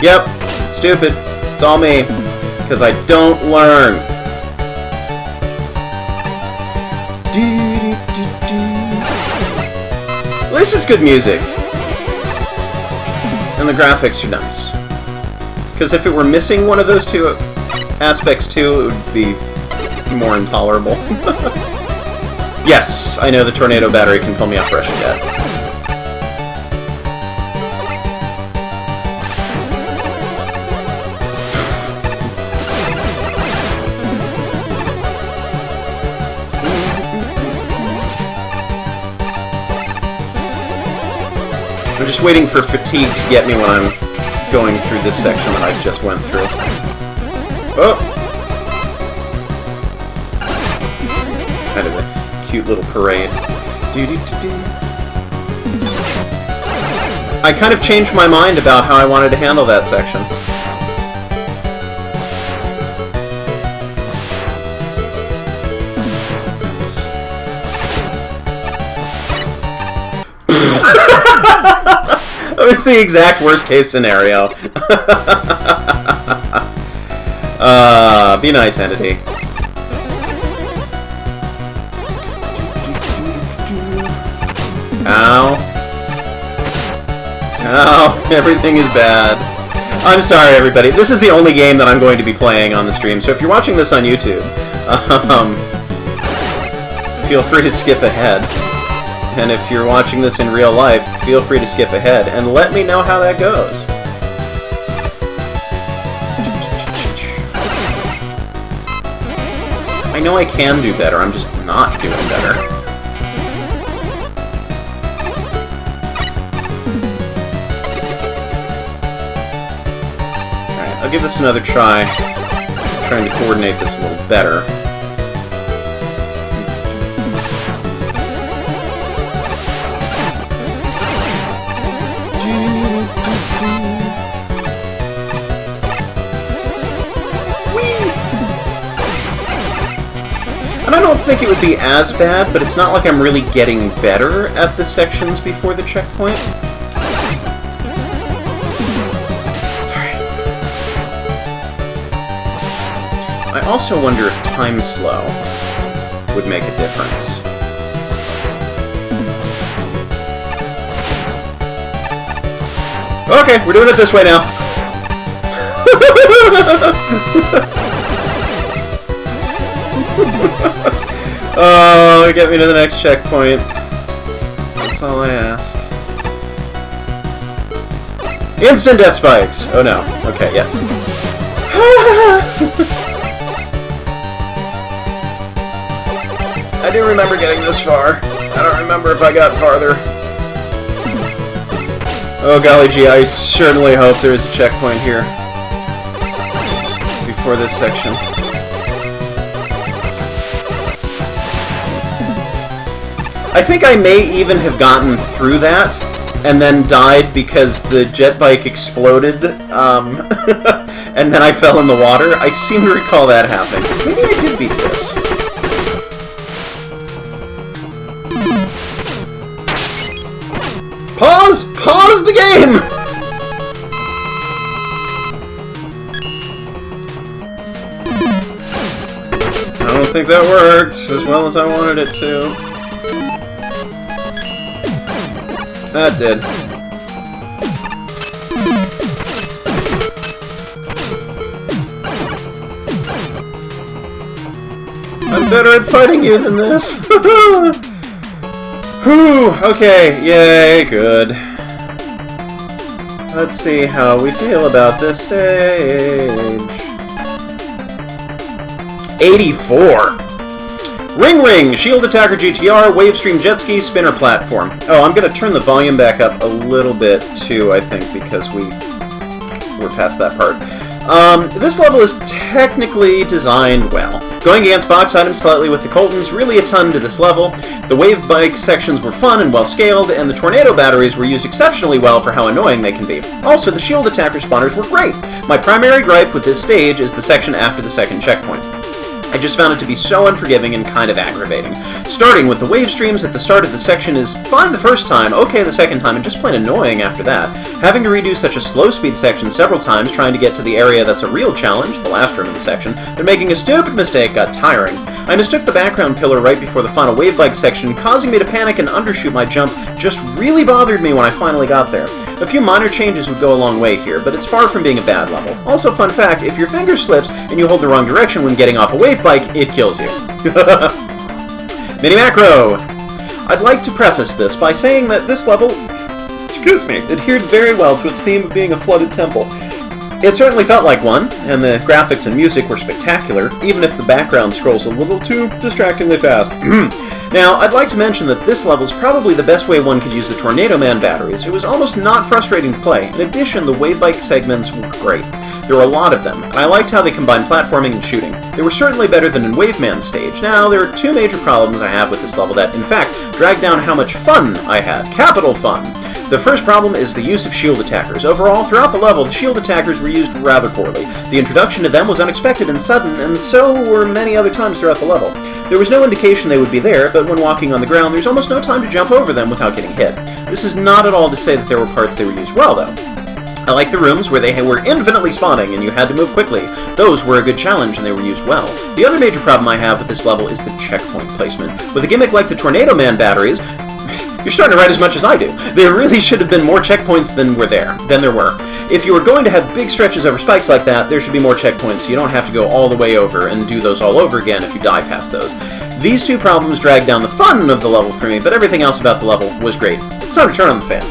Yep, stupid. It's all me. Because I don't learn. At least it's good music. And the graphics are nice. Because if it were missing one of those two aspects too, it would be more intolerable. Yes, I know the tornado battery can pull me off Rush Jet. I'm just waiting for fatigue to get me when I'm going through this section that I just went through. Oh! Kind of cute little parade. I kind of changed my mind about how I wanted to handle that section. That was the exact worst case scenario. Be nice, entity. Ow. Ow. Everything is bad. I'm sorry, everybody. This is the only game that I'm going to be playing on the stream, so if you're watching this on YouTube, feel free to skip ahead. And if you're watching this in real life, feel free to skip ahead and let me know how that goes. I know I can do better, I'm just not doing better. Alright, I'll give this another try. I'm trying to coordinate this a little better. And I don't think it would be as bad, but it's not like I'm really getting better at the sections before the checkpoint. Alright. I also wonder if time slow would make a difference. Okay, we're doing it this way now. Oh, get me to the next checkpoint. That's all I ask. Instant death spikes! Oh no. Okay, yes. I do remember getting this far. I don't remember if I got farther. Oh golly gee, I certainly hope there is a checkpoint here before this section. I think I may even have gotten through that and then died because the jet bike exploded, and then I fell in the water. I seem to recall that happening. Maybe I did beat this. Pause! Pause the game! I don't think that worked as well as I wanted it to. That did. I'm better at fighting you than this. Whew, okay, yay, good. Let's see how we feel about this stage. 84! Ring Ring! Shield Attacker GTR, Wavestream Jet Ski, Spinner Platform. Oh, I'm going to turn the volume back up a little bit, too, I think, because we're past that part. This level is technically designed well. Going against box items slightly with the Coltons, really a ton to this level. The wave bike sections were fun and well scaled, and the tornado batteries were used exceptionally well for how annoying they can be. Also, the shield attacker spawners were great! My primary gripe with this stage is the section after the second checkpoint. I just found it to be so unforgiving and kind of aggravating. Starting with the wave streams at the start of the section is fine the first time, okay the second time, and just plain annoying after that. Having to redo such a slow-speed section several times trying to get to the area that's a real challenge, the last room of the section, then making a stupid mistake got tiring. I mistook the background pillar right before the final wave bike section, causing me to panic and undershoot my jump just really bothered me when I finally got there. A few minor changes would go a long way here, but it's far from being a bad level. Also, fun fact, if your finger slips and you hold the wrong direction when getting off a wave bike, it kills you. Mini Macro! I'd like to preface this by saying that this level, adhered very well to its theme of being a flooded temple. It certainly felt like one, and the graphics and music were spectacular, even if the background scrolls a little too distractingly fast. Now, I'd like to mention that this level is probably the best way one could use the Tornado Man batteries. It was almost not frustrating to play. In addition, the wave bike segments were great. There were a lot of them, and I liked how they combined platforming and shooting. They were certainly better than in Waveman's stage. Now, there are two major problems I have with this level that, in fact, drag down how much fun I had. Capital fun! The first problem is the use of shield attackers. Overall, throughout the level, the shield attackers were used rather poorly. The introduction to them was unexpected and sudden, and so were many other times throughout the level. There was no indication they would be there, but when walking on the ground, there's almost no time to jump over them without getting hit. This is not at all to say that there were parts they were used well, though. I like the rooms where they were infinitely spawning and you had to move quickly. Those were a good challenge and they were used well. The other major problem I have with this level is the checkpoint placement. With a gimmick like the Tornado Man batteries, you're starting to write as much as I do. There really should have been more checkpoints than there were. If you were going to have big stretches over spikes like that, there should be more checkpoints so you don't have to go all the way over and do those all over again if you die past those. These two problems drag down the fun of the level for me, but everything else about the level was great. It's time to turn on the fan.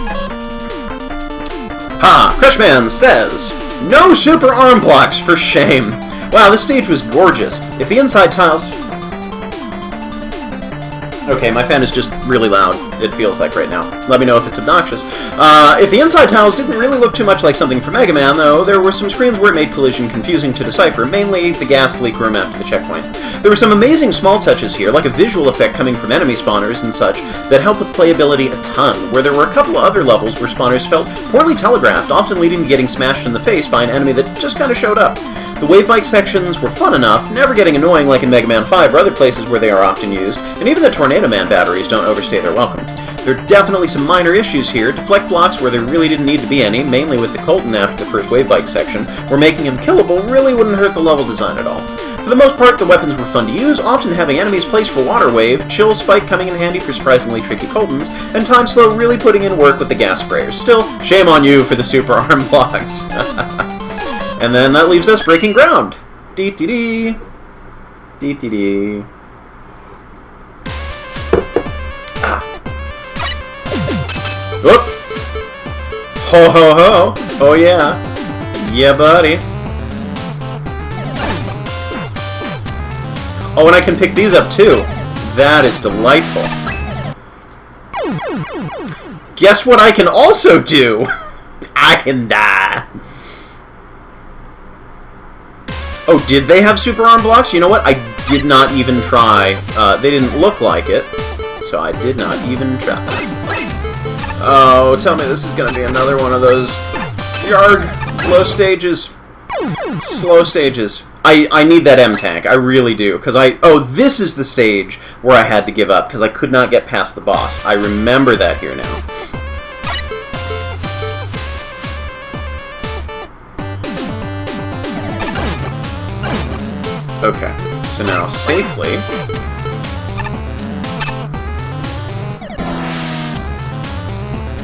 Ha! CreshMan says, no super arm blocks, for shame. Wow, this stage was gorgeous. If the inside tiles... Okay, my fan is just really loud, it feels like right now. Let me know if it's obnoxious. If the inside tiles didn't really look too much like something from Mega Man, though, there were some screens where it made collision confusing to decipher, mainly the gas leak room after the checkpoint. There were some amazing small touches here, like a visual effect coming from enemy spawners and such, that help with playability a ton, where there were a couple of other levels where spawners felt poorly telegraphed, often leading to getting smashed in the face by an enemy that just kind of showed up. The wave bike sections were fun enough, never getting annoying like in Mega Man 5 or other places where they are often used, and even the Tornado Man batteries don't overstay their welcome. There are definitely some minor issues here, deflect blocks where there really didn't need to be any, mainly with the Colton after the first wave bike section, where making him killable really wouldn't hurt the level design at all. For the most part, the weapons were fun to use, often having enemies placed for water wave, chill spike coming in handy for surprisingly tricky Coltons, and time slow really putting in work with the gas sprayers. Still, shame on you for the super arm blocks. And then that leaves us breaking ground. Dee-dee-dee. Dee-dee-dee. Ah. Whoop! Ho ho ho! Oh yeah. Yeah, buddy. Oh, and I can pick these up too. That is delightful. Guess what I can also do? I can die. Oh, did they have super arm blocks? You know what? I did not even try. They didn't look like it, so I did not even try. Oh, tell me this is going to be another one of those yarg low stages. Slow stages. I need that M tank. I really do. Oh, this is the stage where I had to give up because I could not get past the boss. I remember that here now. Okay, so now safely.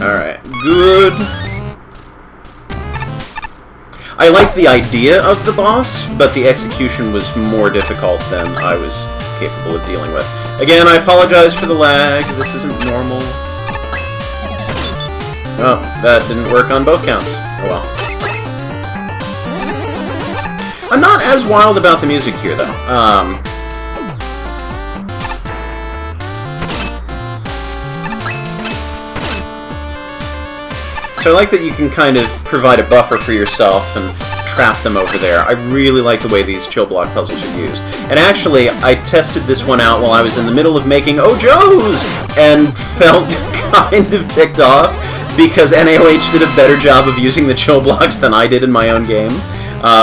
Alright, good. I like the idea of the boss, but the execution was more difficult than I was capable of dealing with. Again, I apologize for the lag. This isn't normal. Oh, that didn't work on both counts. Oh well. I'm not as wild about the music here, though. So I like that you can kind of provide a buffer for yourself and trap them over there. I really like the way these chill block puzzles are used. And actually, I tested this one out while I was in the middle of making Ojo's and felt kind of ticked off because NaOH did a better job of using the chill blocks than I did in my own game.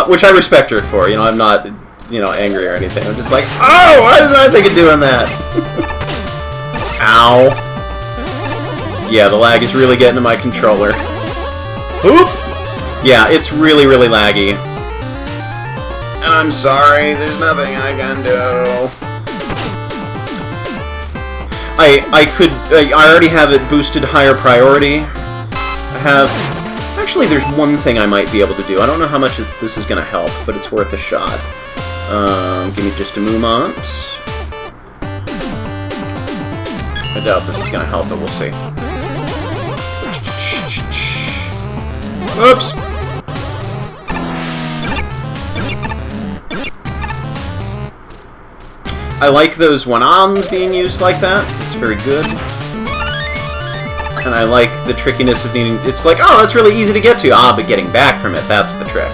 Which I respect her for, you know, I'm not, you know, angry or anything. I'm just like, oh, why didn't I think of doing that? Ow. Yeah, the lag is really getting to my controller. Oop! Yeah, it's really, really laggy. I'm sorry, there's nothing I can do. I already have it boosted higher priority. I have... Actually, there's one thing I might be able to do. I don't know how much this is going to help, but it's worth a shot. Give me just a moment. I doubt this is going to help, but we'll see. Oops! I like those one-ons being used like that. It's very good. And I like the trickiness of needing... It's like, oh, that's really easy to get to. Ah, but getting back from it, that's the trick.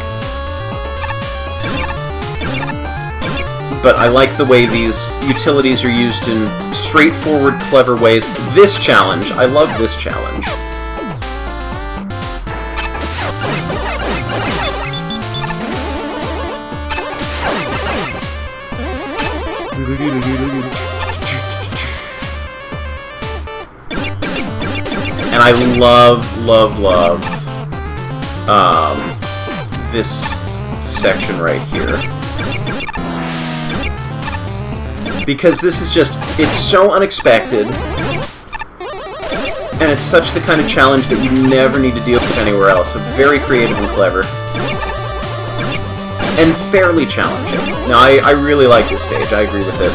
but I like the way these utilities are used in straightforward, clever ways. This challenge, I love this challenge. And I love this section right here. Because this is just, it's so unexpected, and it's such the kind of challenge that you never need to deal with anywhere else. So very creative and clever. And fairly challenging. Now, I really like this stage, I agree with it.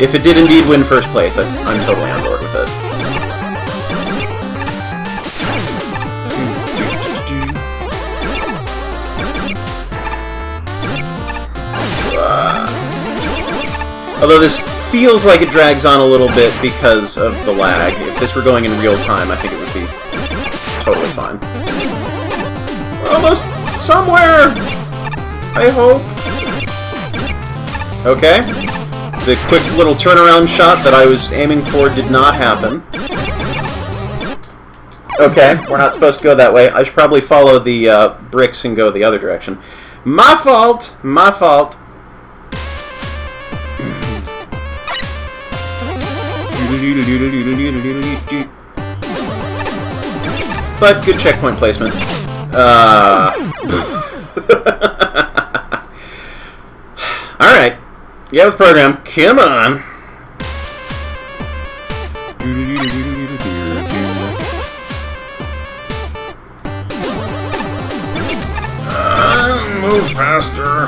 If it did indeed win first place, I'm totally on board with it. Although this feels like it drags on a little bit because of the lag. If this were going in real time, I think it would be totally fine. We're almost somewhere! I hope. Okay. The quick little turnaround shot that I was aiming for did not happen. Okay, we're not supposed to go that way. I should probably follow the bricks and go the other direction. My fault! My fault. But good checkpoint placement. Alright. Get with the program. Come on. Move faster.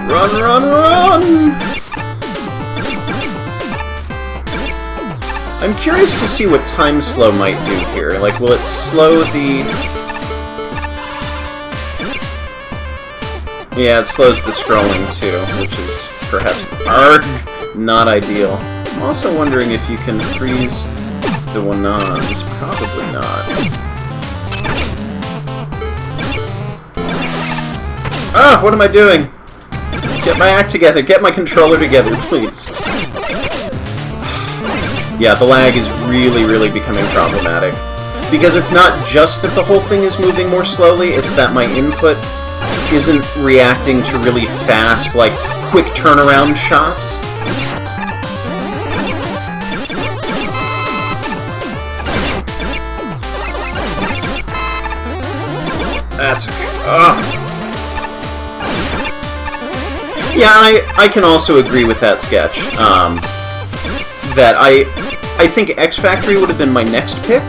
Run, run, run! I'm curious to see what time slow might do here. Like, will it slow the... Yeah, it slows the scrolling too, which is perhaps not ideal. I'm also wondering if you can freeze the Wanons. Probably not. Ah, what am I doing? Get my act together. Get my controller together, please. Yeah, the lag is really becoming problematic. Because it's not just that the whole thing is moving more slowly, it's that my input isn't reacting to really fast, like, quick turnaround shots. That's okay. Ugh. Yeah, I can also agree with that sketch. That I think X Factory would have been my next pick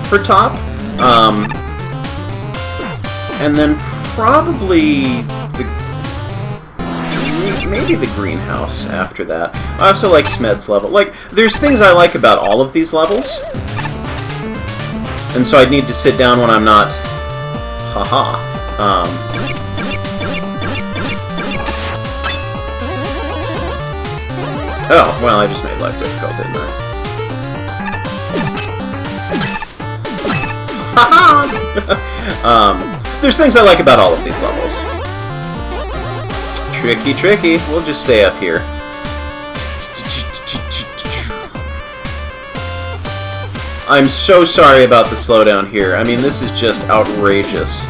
for top. And then probably maybe the greenhouse after that. I also like Smed's level. Like, there's things I like about all of these levels. And so I'd need to sit down when I'm not... Haha. Oh, well, I just made life difficult, didn't I? Haha! There's things I like about all of these levels. Tricky, tricky. We'll just stay up here. I'm so sorry about the slowdown here. I mean, this is just outrageous.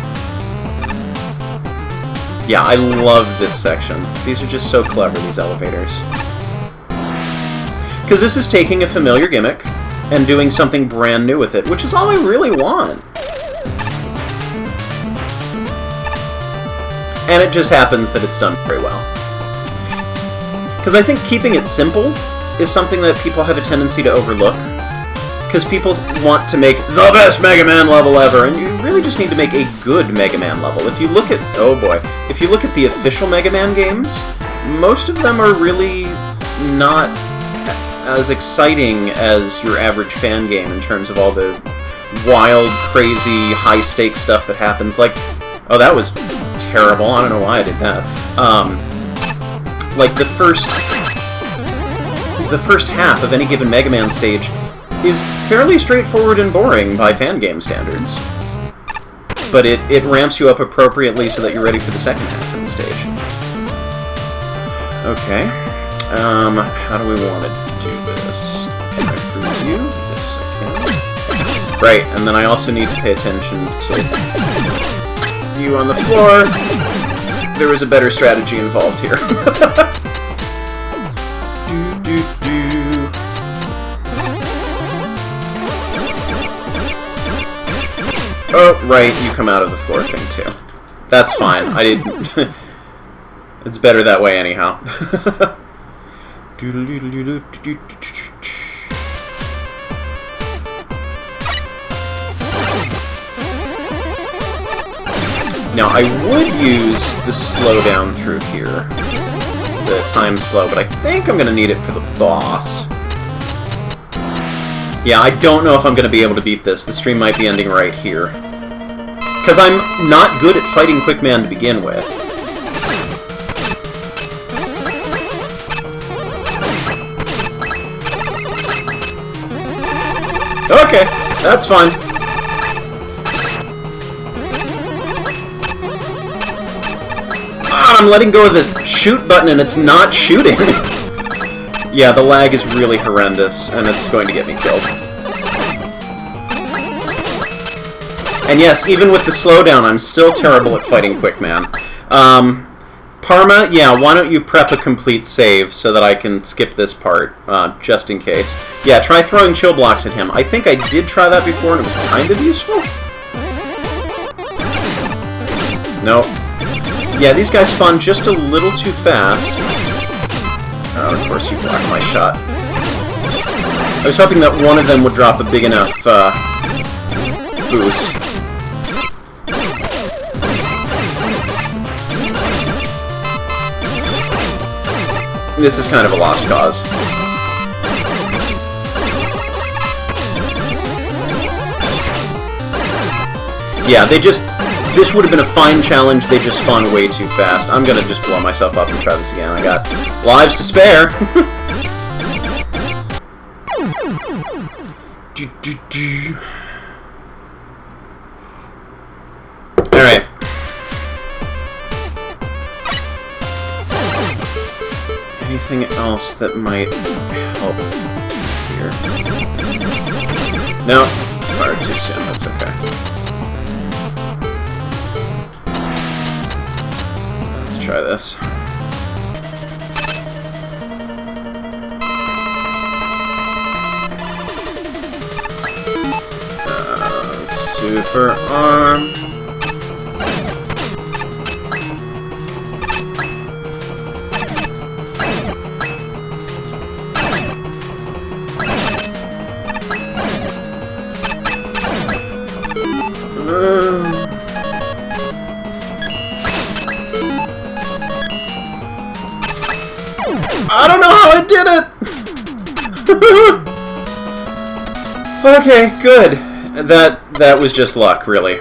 Yeah, I love this section. These are just so clever, these elevators. Because this is taking a familiar gimmick and doing something brand new with it, which is all I really want. And it just happens that it's done very well. Because I think keeping it simple is something that people have a tendency to overlook. Because people want to make the best Mega Man level ever, and you really just need to make a good Mega Man level. If you look at... oh boy. If you look at the official Mega Man games, most of them are really not as exciting as your average fan game in terms of all the wild, crazy, high-stakes stuff that happens. Like, oh, that was terrible. I don't know why I did that. Like, the first half of any given Mega Man stage is fairly straightforward and boring by fan game standards. But it ramps you up appropriately so that you're ready for the second half of the stage. Okay. How do we want to do this? Can I freeze you? Yes, I can. Right, and then I also need to pay attention to you on the floor. There was a better strategy involved here. Oh, right, you come out of the floor thing, too. That's fine. I didn't... It's better that way, anyhow. Now, I would use the slowdown through here. The time slow, but I think I'm going to need it for the boss. Yeah, I don't know if I'm going to be able to beat this. The stream might be ending right here. Because I'm not good at fighting Quickman to begin with. Okay, that's fine. Ah, I'm letting go of the shoot button and it's not shooting. Yeah, the lag is really horrendous, and it's going to get me killed. And yes, even with the slowdown, I'm still terrible at fighting Quickman. Parma, yeah, why don't you prep a complete save so that I can skip this part, just in case. Yeah, try throwing chill blocks at him. I think I did try that before, and it was kind of useful. Nope. Yeah, these guys spawn just a little too fast. Oh, of course you blocked my shot. I was hoping that one of them would drop a big enough boost. This is kind of a lost cause. Yeah, they just... This would have been a fine challenge, they just spawned way too fast. I'm gonna just blow myself up and try this again. I got lives to spare. Alright. Anything else that might help here? No, fired too soon, that's okay. Try this. Super arm. I don't know how I did it! Okay, good. That was just luck, really.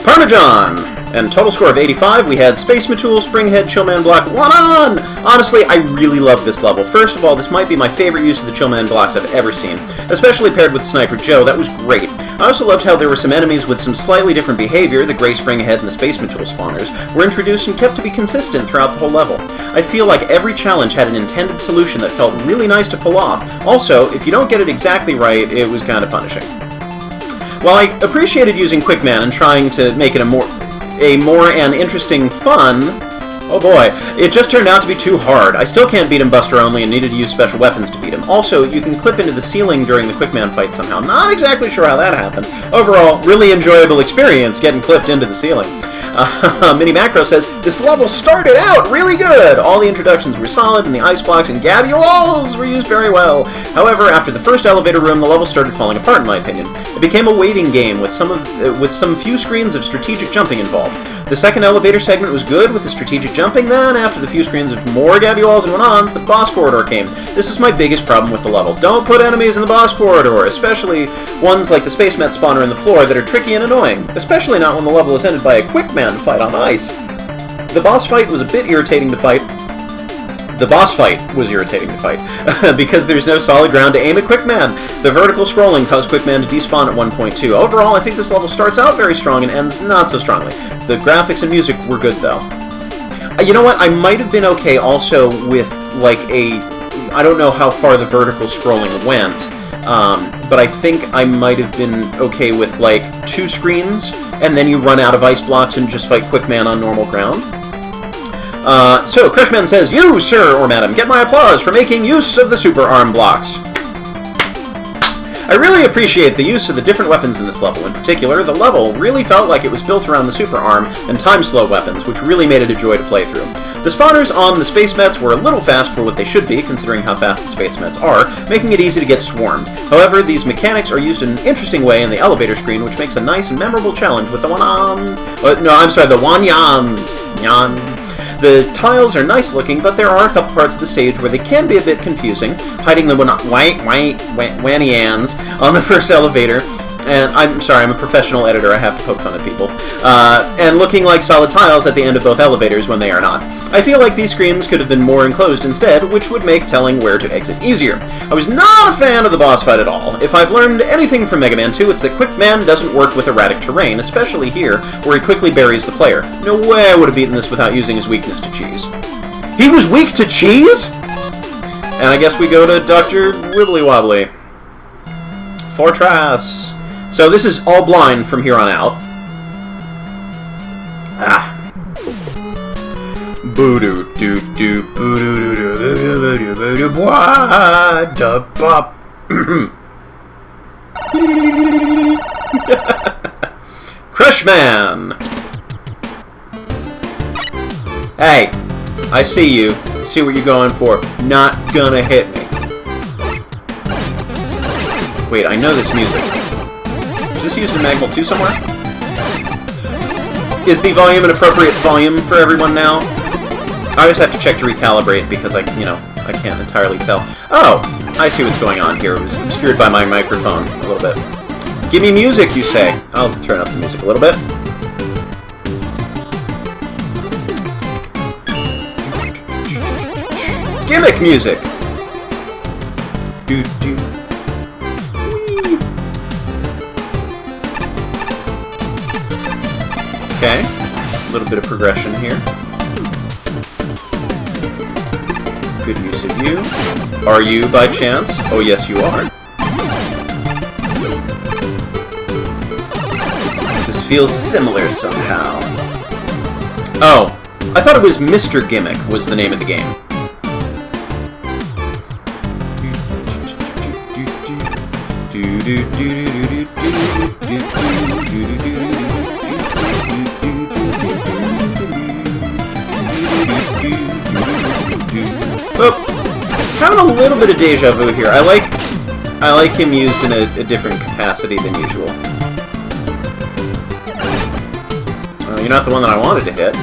ParmaJon! And total score of 85, we had Space Matul, Springhead, Chillman Block, 1 on! Honestly, I really love this level. First of all, this might be my favorite use of the Chillman blocks I've ever seen, especially paired with Sniper Joe. That was great. I also loved how there were some enemies with some slightly different behavior. The Gray Springhead and the Space Matul spawners were introduced and kept to be consistent throughout the whole level. I feel like every challenge had an intended solution that felt really nice to pull off. Also, if you don't get it exactly right, it was kind of punishing. While I appreciated using Quickman and trying to make it a more and interesting fun, oh boy, it just turned out to be too hard. I still can't beat him Buster only and needed to use special weapons to beat him. Also, you can clip into the ceiling during the Quickman fight somehow. Not exactly sure how that happened. Overall, really enjoyable experience getting clipped into the ceiling. Mini Macro says, this level started out really good! All the introductions were solid, and the ice blocks and Gabby walls were used very well. However, after the first elevator room, the level started falling apart, in my opinion. It became a waiting game with some few screens of strategic jumping involved. The second elevator segment was good with the strategic jumping, then, after the few screens of more Gabby Walls and Wanons, the boss corridor came. This is my biggest problem with the level. Don't put enemies in the boss corridor, especially ones like the Space Met spawner in the floor that are tricky and annoying, especially not when the level is ended by a quick man fight on ice. The boss fight was a bit irritating to fight. The boss fight was irritating to fight, because there's no solid ground to aim at Quickman. The vertical scrolling caused Quickman to despawn at 1.2. Overall, I think this level starts out very strong and ends not so strongly. The graphics and music were good, though. You know what? I might have been okay also with, like, I don't know how far the vertical scrolling went, but I think I might have been okay with, like, 2 screens, and then you run out of ice blocks and just fight Quickman on normal ground. So, CreshMan says, "You, sir or madam, get my applause for making use of the super arm blocks." I really appreciate the use of the different weapons in this level. In particular, the level really felt like it was built around the super arm and time-slow weapons, which really made it a joy to play through. The spawners on the Space Mets were a little fast for what they should be, considering how fast the Space Mets are, making it easy to get swarmed. However, these mechanics are used in an interesting way in the elevator screen, which makes a nice and memorable challenge with the Wanons. No, I'm sorry, the Wanyans. Nyan. The tiles are nice looking, but there are a couple parts of the stage where they can be a bit confusing, hiding the Wanyans on the first elevator. And I'm sorry, I'm a professional editor, I have to poke fun at people. And looking like solid tiles at the end of both elevators when they are not. I feel like these screens could have been more enclosed instead, which would make telling where to exit easier. I was not a fan of the boss fight at all. If I've learned anything from Mega Man 2, it's that Quickman doesn't work with erratic terrain, especially here, where he quickly buries the player. No way I would have beaten this without using his weakness to cheese. He was weak to cheese?! And I guess we go to Dr. Wibbly Wobbly. Fortress! So this is all blind from here on out. Ah. Boo-doo doo doo boo doo doo doo doo doo doo doo blah da bop. CreshMan! Hey, I see you. I see what you're going for. Not gonna hit me. Wait, I know this music. Is this used in Magmal 2 somewhere? Is the volume an appropriate volume for everyone now? I always have to check to recalibrate because I can't entirely tell. Oh, I see what's going on here. It was obscured by my microphone a little bit. Give me music, you say. I'll turn up the music a little bit. Gimmick music! Do-do. Okay, a little bit of progression here. Good use of you. Are you, by chance? Oh, yes, you are. This feels similar somehow. Oh, I thought it was Mr. Gimmick was the name of the game. Oh, having a little bit of deja vu here. I like him used in a different capacity than usual. You're not the one that I wanted to hit.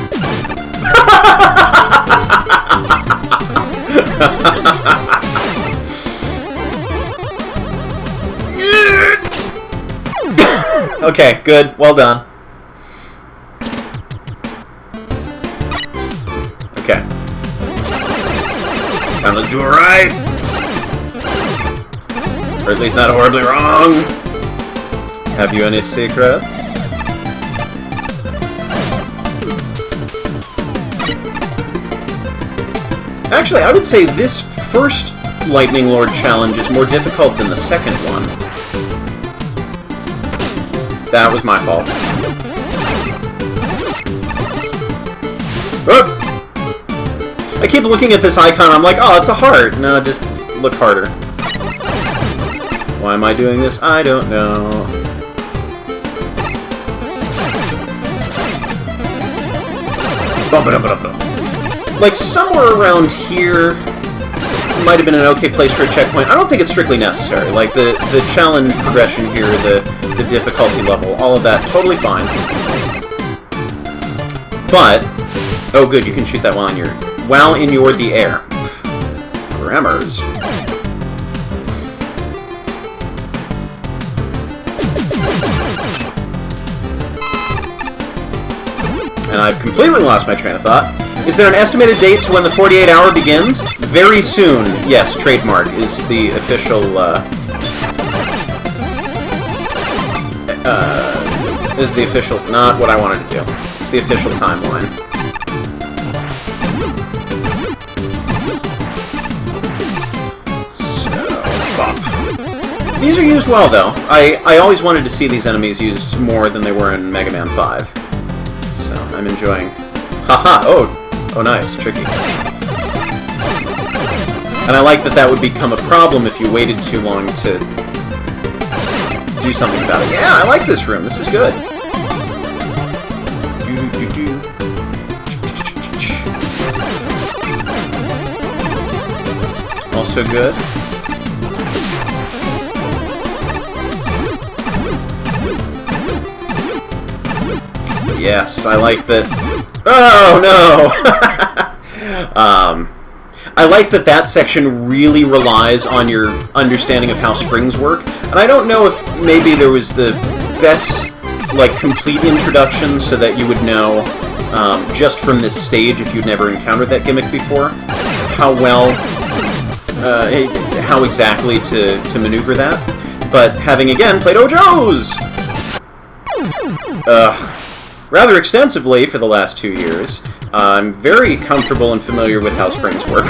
Okay, good. Well done. Okay. Time, let's do it right! Or at least not horribly wrong! Have you any secrets? Actually, I would say this first Lightning Lord challenge is more difficult than the second one. That was my fault. Oh! I keep looking at this icon, I'm like, oh, it's a heart. No, just look harder. Why am I doing this? I don't know. Like, somewhere around here might have been an okay place for a checkpoint. I don't think it's strictly necessary. Like, the challenge progression here, the difficulty level, all of that, totally fine. But, oh good, you can shoot that while in the air. Grammars. And I've completely lost my train of thought. Is there an estimated date to when the 48-hour begins? Very soon. Yes, trademark is the official, not what I wanted to do. It's the official timeline. So, bop. These are used well, though. I always wanted to see these enemies used more than they were in Mega Man 5. So, I'm enjoying... Haha! Oh, nice. Tricky. And I like that that would become a problem if you waited too long to do something about it. Yeah, I like this room. This is good. Also good. Yes, I like that... Oh, no! I like that that section really relies on your understanding of how springs work. And I don't know if maybe there was the best, like, complete introduction so that you would know, just from this stage, if you'd never encountered that gimmick before, how well, how exactly to maneuver that. But having, again, played Ojos! Rather extensively for the last 2 years, I'm very comfortable and familiar with how springs work.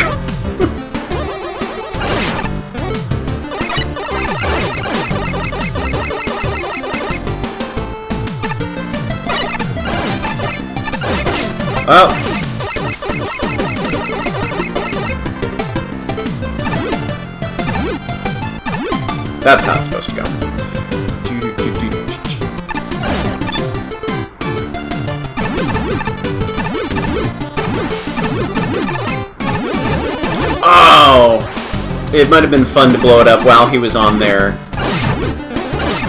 Well, that's how it's supposed to go. Oh! It might have been fun to blow it up while he was on there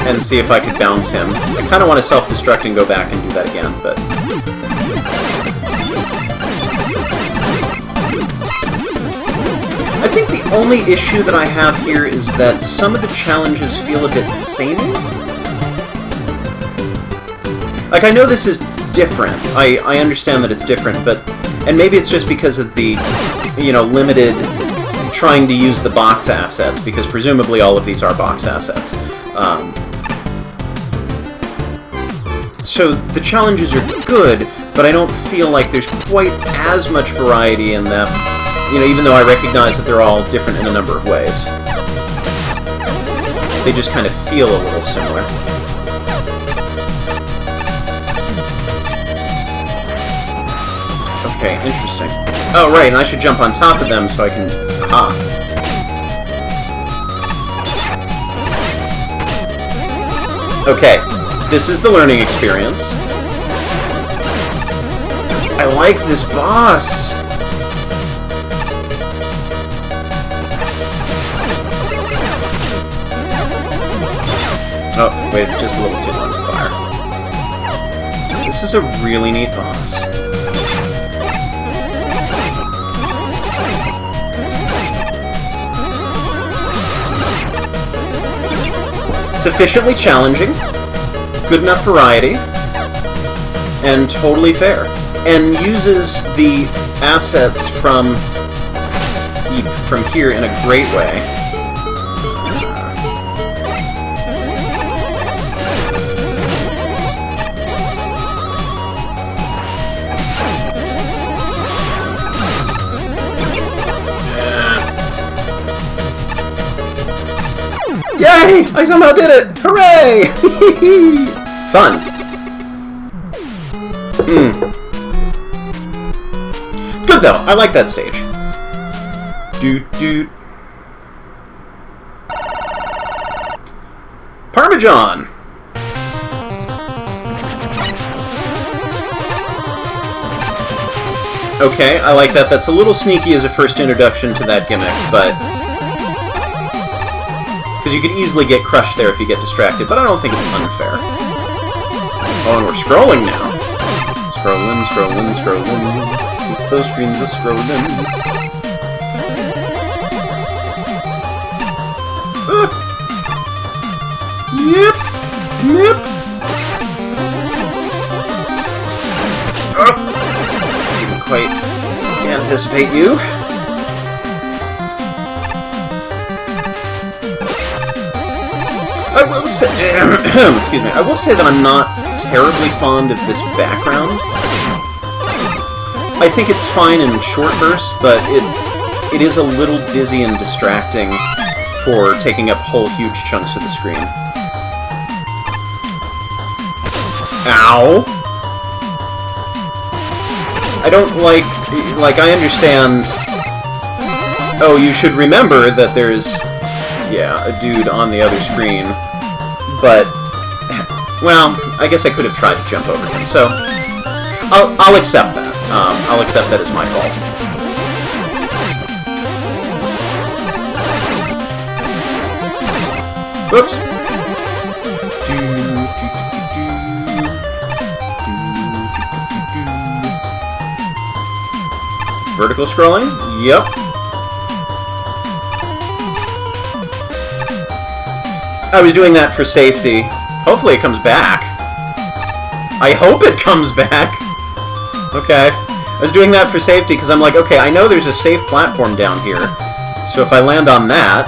and see if I could bounce him. I kind of want to self-destruct and go back and do that again, but... I think the only issue that I have here is that some of the challenges feel a bit samey. Like, I know this is different. I understand that it's different, but... And maybe it's just because of the, you know, limited trying to use the box assets, because presumably all of these are box assets. So the challenges are good, but I don't feel like there's quite as much variety in them, you know, even though I recognize that they're all different in a number of ways. They just kind of feel a little similar. Okay, interesting. Oh, right, and I should jump on top of them so I can... Aha. Okay, this is the learning experience. I like this boss! Oh, wait, just a little too long to fire. This is a really neat boss. Sufficiently challenging, good enough variety, and totally fair. And uses the assets from here in a great way. Yay! I somehow did it! Hooray! Fun. Good though. I like that stage. Doot. ParmaJon! Okay, I like that. That's a little sneaky as a first introduction to that gimmick, but... Because you could easily get crushed there if you get distracted, but I don't think it's unfair. Oh, and we're scrolling now. Scrolling, scrolling, scrolling. Keep those screens a-scrolling. Yep. Yep. Didn't quite anticipate you. I will say, excuse me. I will say that I'm not terribly fond of this background. I think it's fine in short bursts, but it is a little busy and distracting for taking up whole huge chunks of the screen. Ow! I don't like, I understand... Oh, you should remember that there's, yeah, a dude on the other screen, but, well, I guess I could have tried to jump over him, so I'll accept that. I'll accept that as my fault. Whoops. Vertical scrolling? Yep. I was doing that for safety. Hopefully it comes back. I hope it comes back. Okay. I was doing that for safety because I'm like, okay, I know there's a safe platform down here. So if I land on that,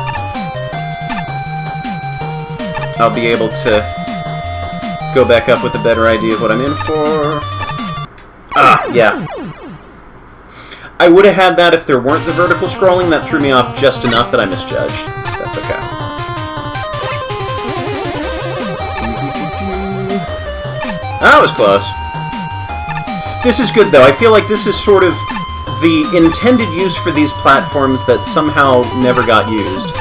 I'll be able to go back up with a better idea of what I'm in for. Ah, yeah. I would have had that if there weren't the vertical scrolling. That threw me off just enough that I misjudged. That's okay. That was close. This is good, though. I feel like this is sort of the intended use for these platforms that somehow never got used.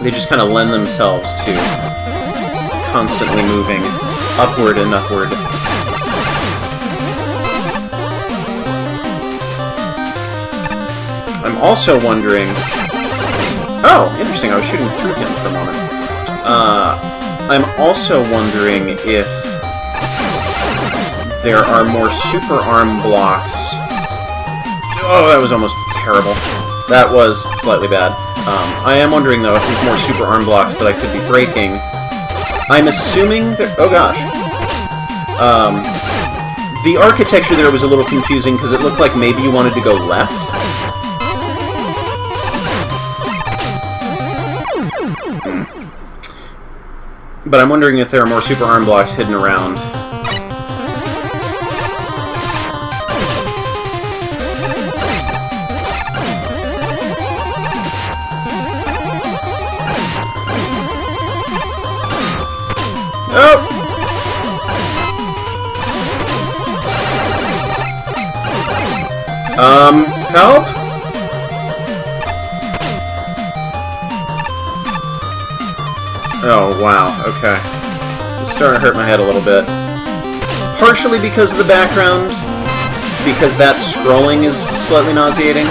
They just kind of lend themselves to constantly moving upward and upward. I'm also wondering... Oh, interesting. I was shooting through him for a moment. I'm also wondering if there are more super arm blocks. Oh, that was almost terrible. That was slightly bad. I am wondering, though, if there's more super arm blocks that I could be breaking. I'm assuming that... Oh, gosh. The architecture there was a little confusing because it looked like maybe you wanted to go left. But I'm wondering if there are more super arm blocks hidden around. Oh! Help? Oh, wow, okay. It's starting to hurt my head a little bit. Partially because of the background, because that scrolling is slightly nauseating.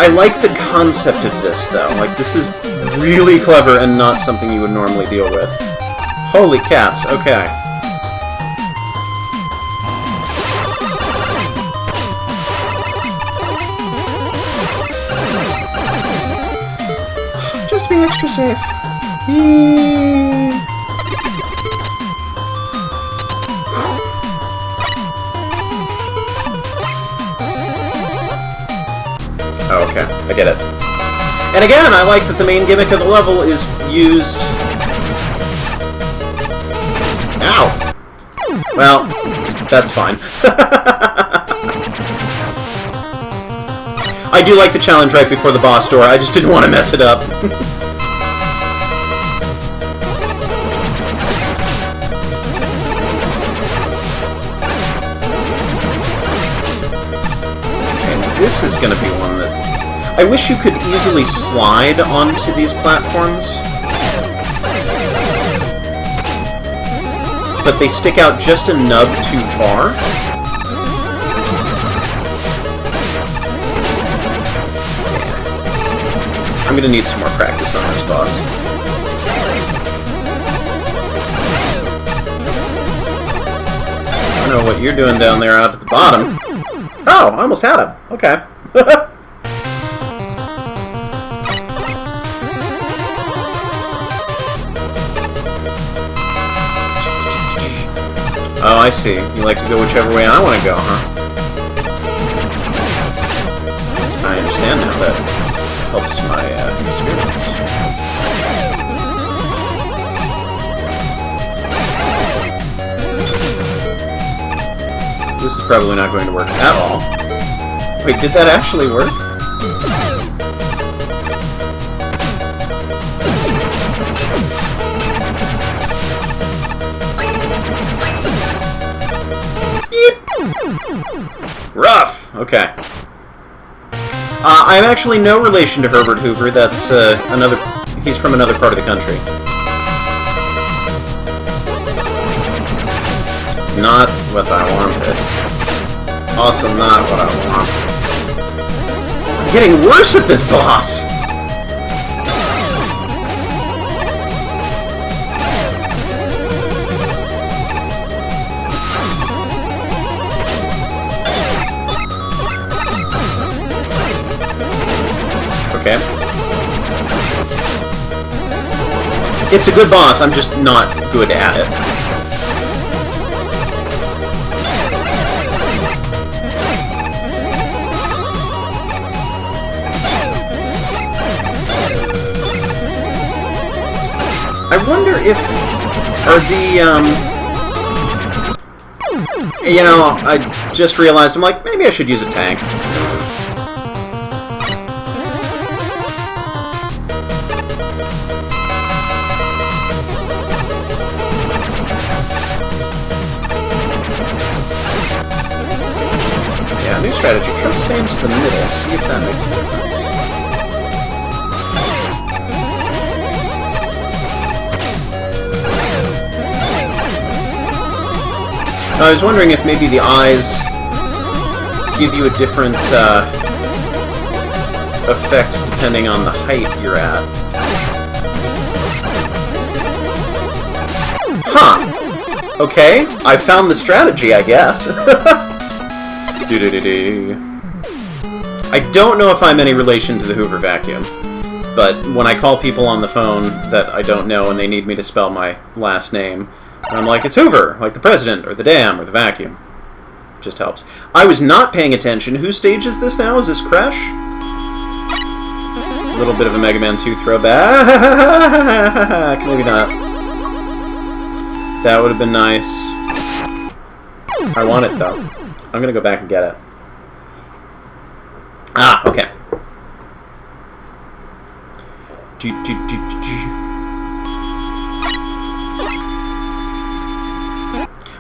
I like the concept of this, though. Like, this is really clever and not something you would normally deal with. Holy cats, okay. Just to be extra safe. Oh, okay. I get it. And again, I like that the main gimmick of the level is used... Ow! Well, that's fine. I do like the challenge right before the boss door, I just didn't want to mess it up. This is going to be one that... I wish you could easily slide onto these platforms. But they stick out just a nub too far. I'm going to need some more practice on this boss. I know what you're doing down there out at the bottom. Oh, I almost had him. Okay. Oh, I see. You like to go whichever way I want to go, huh? I understand now. That helps my experience. This is probably not going to work at all. Wait, did that actually work? Rough! Okay. I'm actually no relation to Herbert Hoover. That's he's from another part of the country. Not what I wanted. Also not what I wanted. I'm getting worse at this boss! Okay. It's a good boss, I'm just not good at it. I wonder if... You know, I just realized, I'm like, maybe I should use a tank. Yeah, new strategy. Try to stay into the middle, see if that makes a difference. I was wondering if maybe the eyes give you a different effect depending on the height you're at. Huh. Okay, I found the strategy, I guess. I don't know if I'm any relation to the Hoover vacuum, but when I call people on the phone that I don't know and they need me to spell my last name, and I'm like, it's Hoover, like the president, or the dam, or the vacuum. Just helps. I was not paying attention. Whose stage is this now? Is this Crash? A little bit of a Mega Man 2 throwback. Maybe not. That would have been nice. I want it, though. I'm gonna go back and get it. Ah, okay.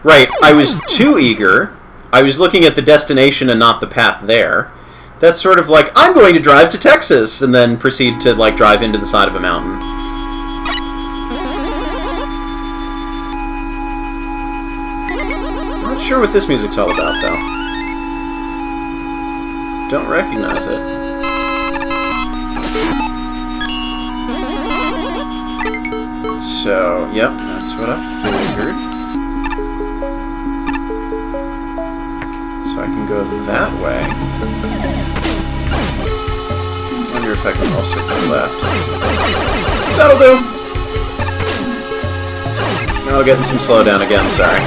Right, I was too eager. I was looking at the destination and not the path there. That's sort of like, I'm going to drive to Texas, and then proceed to, like, drive into the side of a mountain. Not sure what this music's all about, though. Don't recognize it. So, yep, that's what I figured. So I can go that way. Wonder if I can also go left. That'll do! Oh, getting some slowdown again, sorry.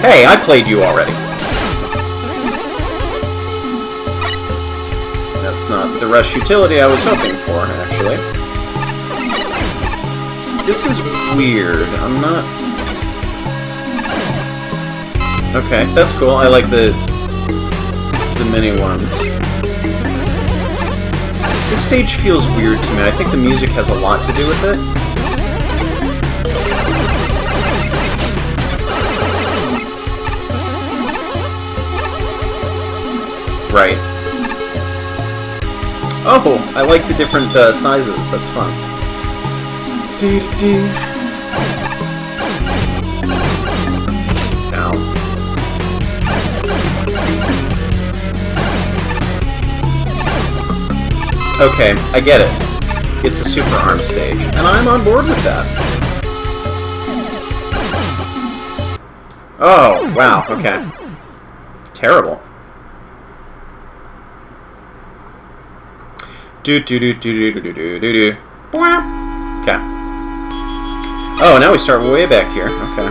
Hey, I played you already. That's not the rush utility I was hoping for, actually. This is weird. I'm not... Okay, that's cool. I like the mini ones. This stage feels weird to me. I think the music has a lot to do with it. Right. Oh, I like the different sizes. That's fun. Ow. Okay, I get it. It's a super arm stage, and I'm on board with that. Oh, wow, okay. Terrible. Do-do-do-do-do-do-do-do-do. Okay. Oh, now we start way back here. Okay.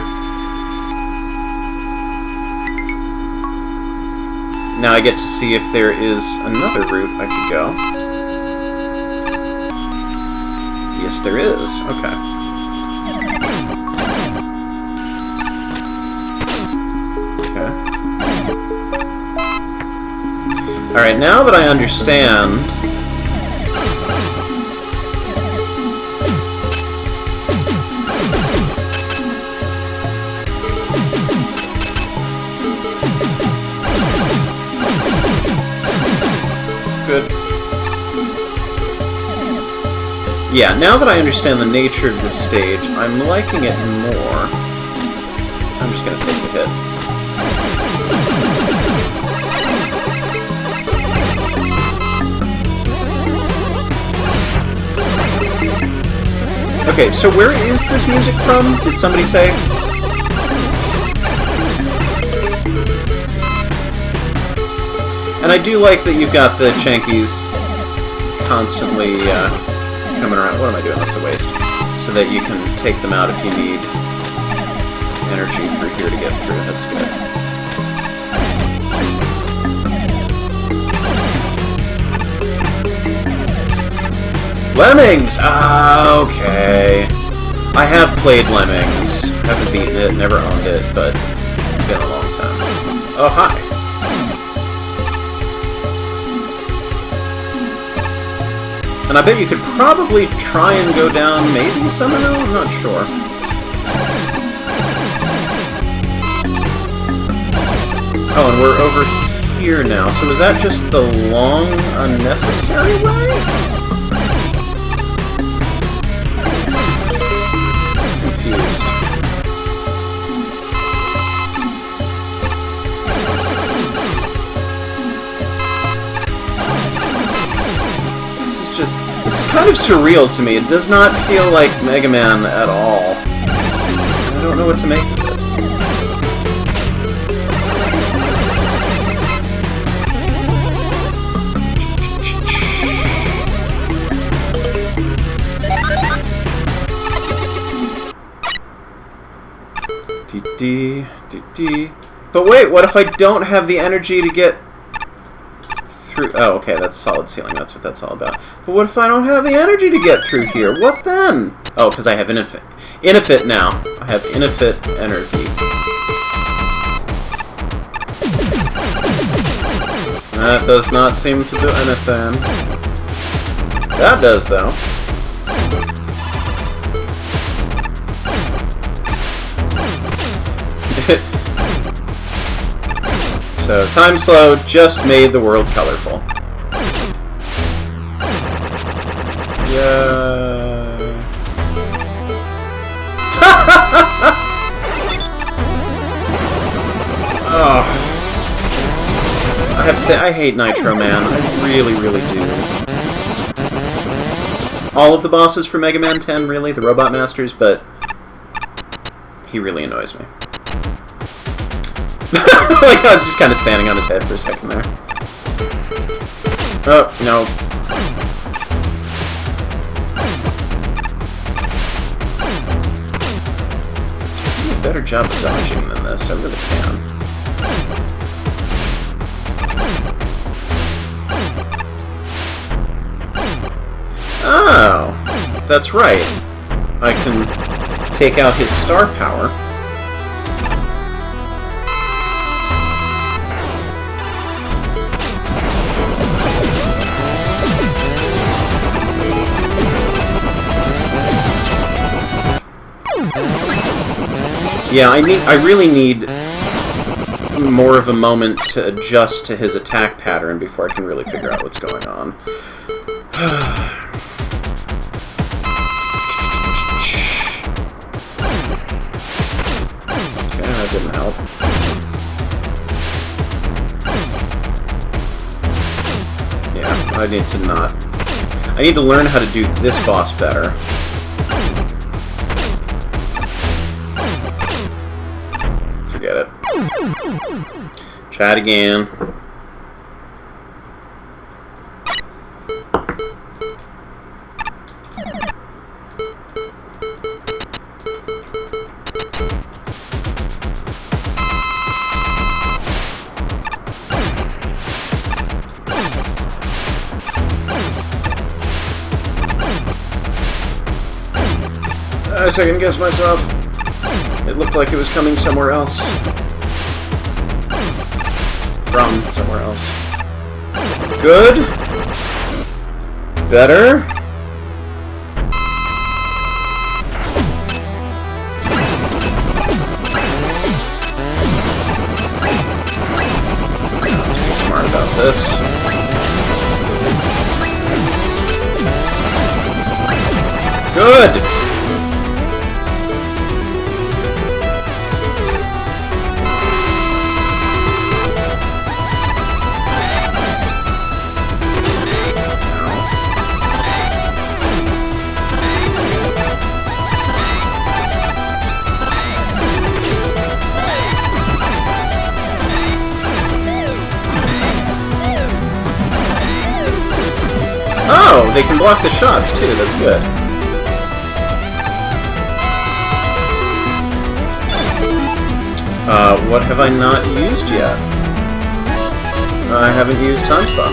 Now I get to see if there is another route I could go. Yes, there is. Okay. Okay. Alright, now that I understand... Good. Yeah, now that I understand the nature of this stage, I'm liking it more. I'm just gonna take the hit. Okay, so where is this music from? Did somebody say? And I do like that you've got the Chankies constantly coming around. What am I doing? That's a waste. So that you can take them out if you need energy through here to get through. That's good. Lemmings! Ah, okay. I have played Lemmings. Haven't beaten it, never owned it, but it's been a long time. Oh, hi. And I bet you could probably try and go down maybe somehow? I'm not sure. Oh, and we're over here now. So is that just the long, unnecessary way? I'm confused. This is kind of surreal to me. It does not feel like Mega Man at all. I don't know what to make of it. But wait, what if I don't have the energy to get through? Oh, okay, that's solid ceiling. That's what that's all about. But what if I don't have the energy to get through here? What then? Oh, because I have Infinite now. I have Infinite energy. That does not seem to do anything. That does, though. So, time slow just made the world colorful. Yay. Oh. I have to say, I hate Nitro Man. I really, really do. All of the bosses for Mega Man 10, really, the Robot Masters, but he really annoys me. Like, I was just kind of standing on his head for a second there. Oh, no. I do a better job of dodging than this, I really can. Oh, that's right. I can take out his star power. Yeah, I really need more of a moment to adjust to his attack pattern before I can really figure out what's going on. Okay, that didn't help. Yeah, I need to not... I need to learn how to do this boss better. Forget it. Try it again. I second guess myself. It looked like it was coming somewhere else. From somewhere else. Good. Better. Let's be smart about this. Good! Oh, they can block the shots too, that's good. What have I not used yet? I haven't used Time Stop.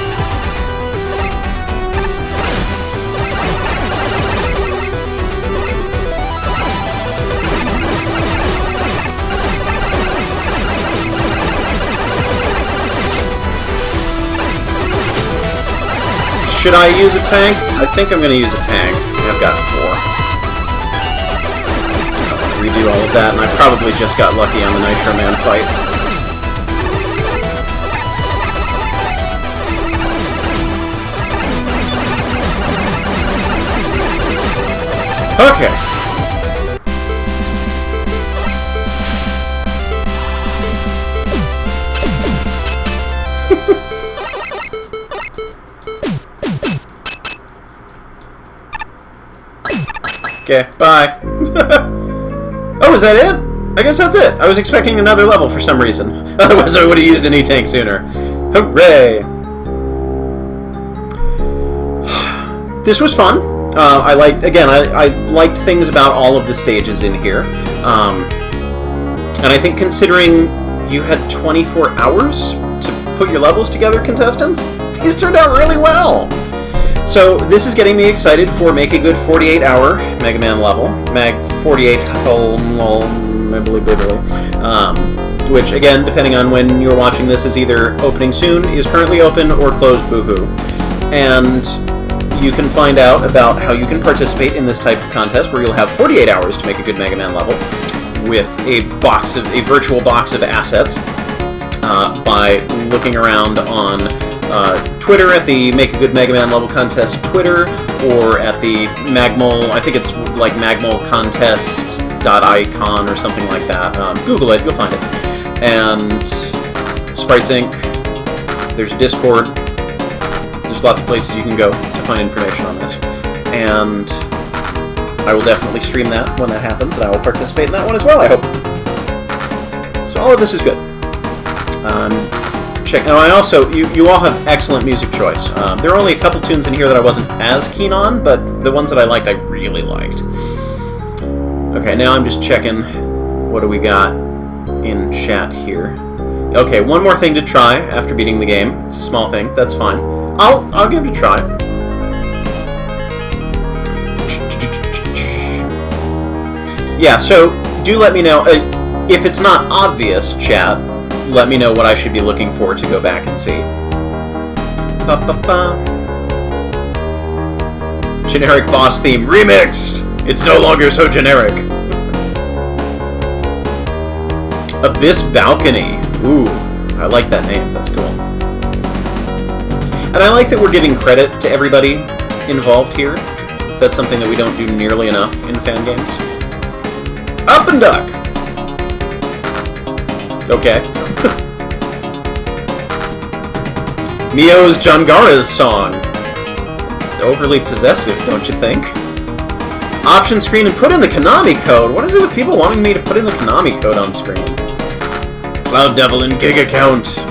Should I use a tank? I think I'm going to use a tank. I've got 4. Redo all of that, and I probably just got lucky on the Nitro Man fight. Okay. Okay, bye. Oh, is that it? I guess that's it. I was expecting another level for some reason. Otherwise I would have used an E-Tank sooner. Hooray! This was fun. I liked things about all of the stages in here. And I think considering you had 24 hours to put your levels together, contestants, these turned out really well. So this is getting me excited for Make a Good 48-hour Mega Man level. Mag 48 which, again, depending on when you're watching this, is either opening soon, is currently open, or closed boohoo. And you can find out about how you can participate in this type of contest, where you'll have 48 hours to make a good Mega Man level, with a virtual box of assets, by looking around on Twitter at the Make a Good Mega Man level contest Twitter, or at the Magmol, I think it's like magmolcontest.icon or something like that. Google it, you'll find it. And Sprites Inc. There's a Discord. There's lots of places you can go to find information on this. And I will definitely stream that when that happens, and I will participate in that one as well, I hope. So all of this is good. Now, I also, you all have excellent music choice. There are only a couple tunes in here that I wasn't as keen on, but the ones that I liked, I really liked. Okay, now I'm just checking what do we got in chat here. Okay, one more thing to try after beating the game. It's a small thing, that's fine. I'll give it a try. Yeah, so do let me know if it's not obvious, chat. Let me know what I should be looking for to go back and see. Ba-ba-ba. Generic boss theme remixed! It's no longer so generic. Abyss Balcony. Ooh, I like that name. That's cool. And I like that we're giving credit to everybody involved here. That's something that we don't do nearly enough in fan games. Up and duck! Okay. Mio's Jangara's song. It's overly possessive, don't you think? Option screen and put in the Konami code. What is it with people wanting me to put in the Konami code on screen? Cloud Devil and Gig Account.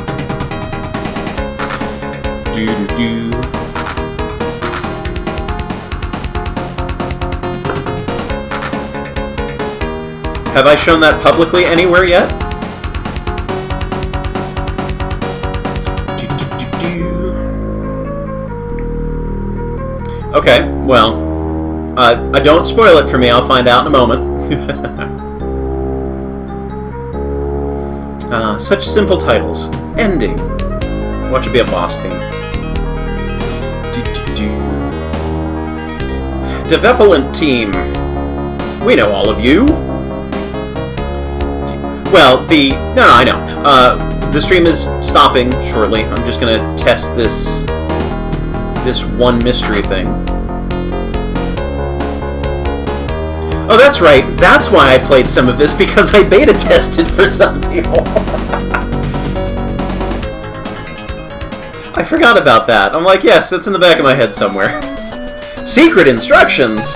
Have I shown that publicly anywhere yet? Okay, well, don't spoil it for me. I'll find out in a moment. Such simple titles. Ending. Watch it be a boss theme. Development team. We know all of you. Well, no, I know. The stream is stopping shortly. I'm just gonna test this one mystery thing. Oh, that's right. That's why I played some of this, because I beta tested for some people. I forgot about that. I'm like, yes, it's in the back of my head somewhere. Secret instructions!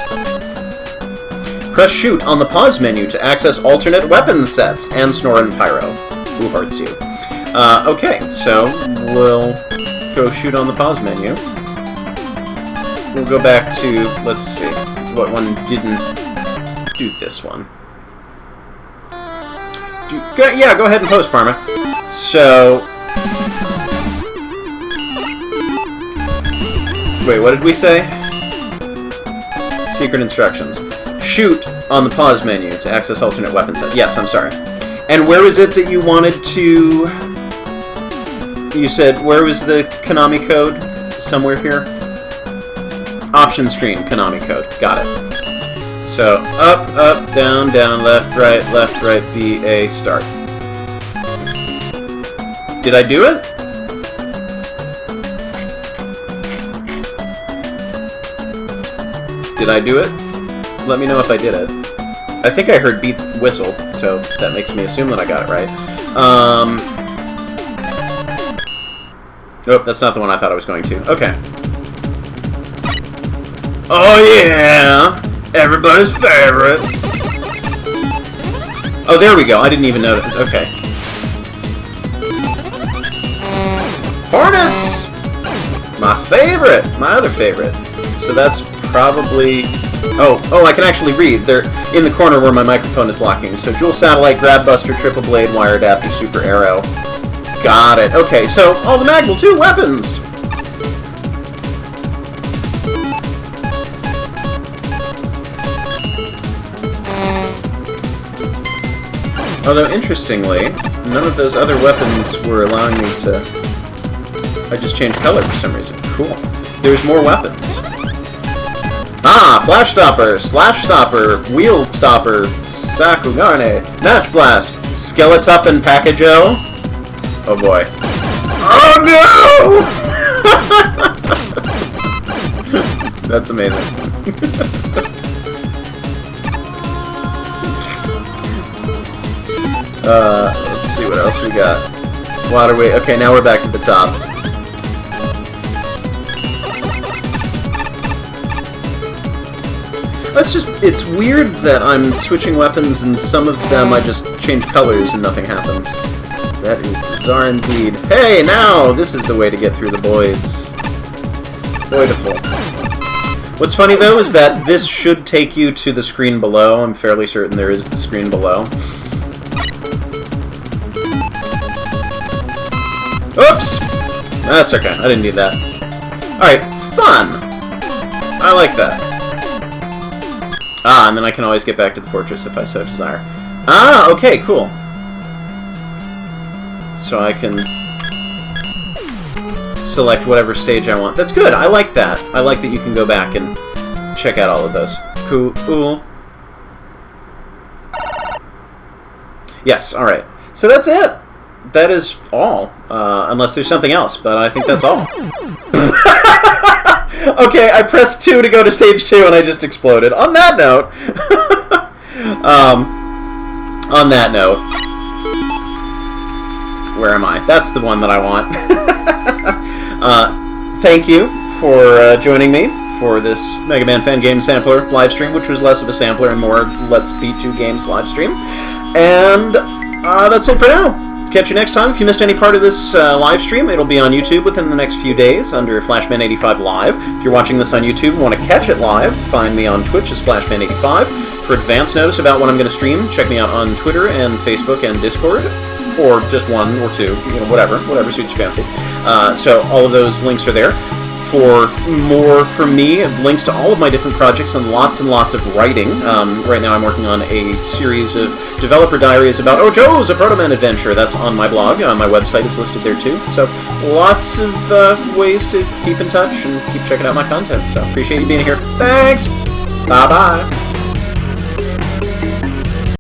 Press shoot on the pause menu to access alternate weapon sets and Snore and Pyro. Who hurts you? Okay, so we'll go shoot on the pause menu. We'll go back to, let's see, what one didn't do this one. Yeah, go ahead and post, Parma. So... Wait, what did we say? Secret instructions. Shoot on the pause menu to access alternate weapon set. Yes, I'm sorry. And where is it that you wanted to... You said, where was the Konami code? Somewhere here? Option screen, Konami code. Got it. So, up, up, down, down, left, right, B, A, start. Did I do it? Did I do it? Let me know if I did it. I think I heard beep whistle, so that makes me assume that I got it right. Nope, that's not the one I thought I was going to. Okay. Oh yeah! Everybody's favorite! Oh, there we go. I didn't even notice. Okay. Hornets! My favorite! My other favorite. So that's probably... Oh, I can actually read. They're in the corner where my microphone is blocking. So Jewel Satellite, Grab Buster, Triple Blade, Wire Adapter, Super Arrow. Got it. Okay, so all the Magwell 2 weapons! Although, interestingly, none of those other weapons were allowing me to... I just changed color for some reason. Cool. There's more weapons. Ah! Flash Stopper, Slash Stopper, Wheel Stopper, Sakugarne, Match Blast, Skeletup and Package-O. Oh boy. Oh no! That's amazing. Let's see what else we got. Waterway. Okay, now we're back to the top. It's weird that I'm switching weapons and some of them I just change colors and nothing happens. That is bizarre indeed. Hey, now! This is the way to get through the voids. Voidful. What's funny, though, is that this should take you to the screen below. I'm fairly certain there is the screen below. Oops! That's okay. I didn't need that. Alright, fun! I like that. Ah, and then I can always get back to the fortress if I so desire. Ah, okay, cool. So I can select whatever stage I want. That's good. I like that. I like that you can go back and check out all of those. Cool. Yes, alright. So that's it. That is all. Unless there's something else, but I think that's all. Okay, I pressed 2 to go to stage 2 and I just exploded. On that note... on that note... Where am I? That's the one that I want. Thank you for joining me for this Mega Man Fangame sampler livestream, which was less of a sampler and more Let's Beat 2 Games livestream. And that's it for now. catch you next time. If you missed any part of this live stream, it'll be on YouTube within the next few days under Flashman85 Live. If you're watching this on YouTube and want to catch it live, find me on Twitch as Flashman85. For advance notice about when I'm going to stream, check me out on Twitter and Facebook and Discord, or just one or two, whatever suits your fancy. So all of those links are there. For more from me, links to all of my different projects and lots of writing. Right now I'm working on a series of developer diaries about Joe's a Proto-Man adventure. That's on my blog. My website is listed there too. So lots of ways to keep in touch and keep checking out my content. So appreciate you being here. Thanks! Bye-bye!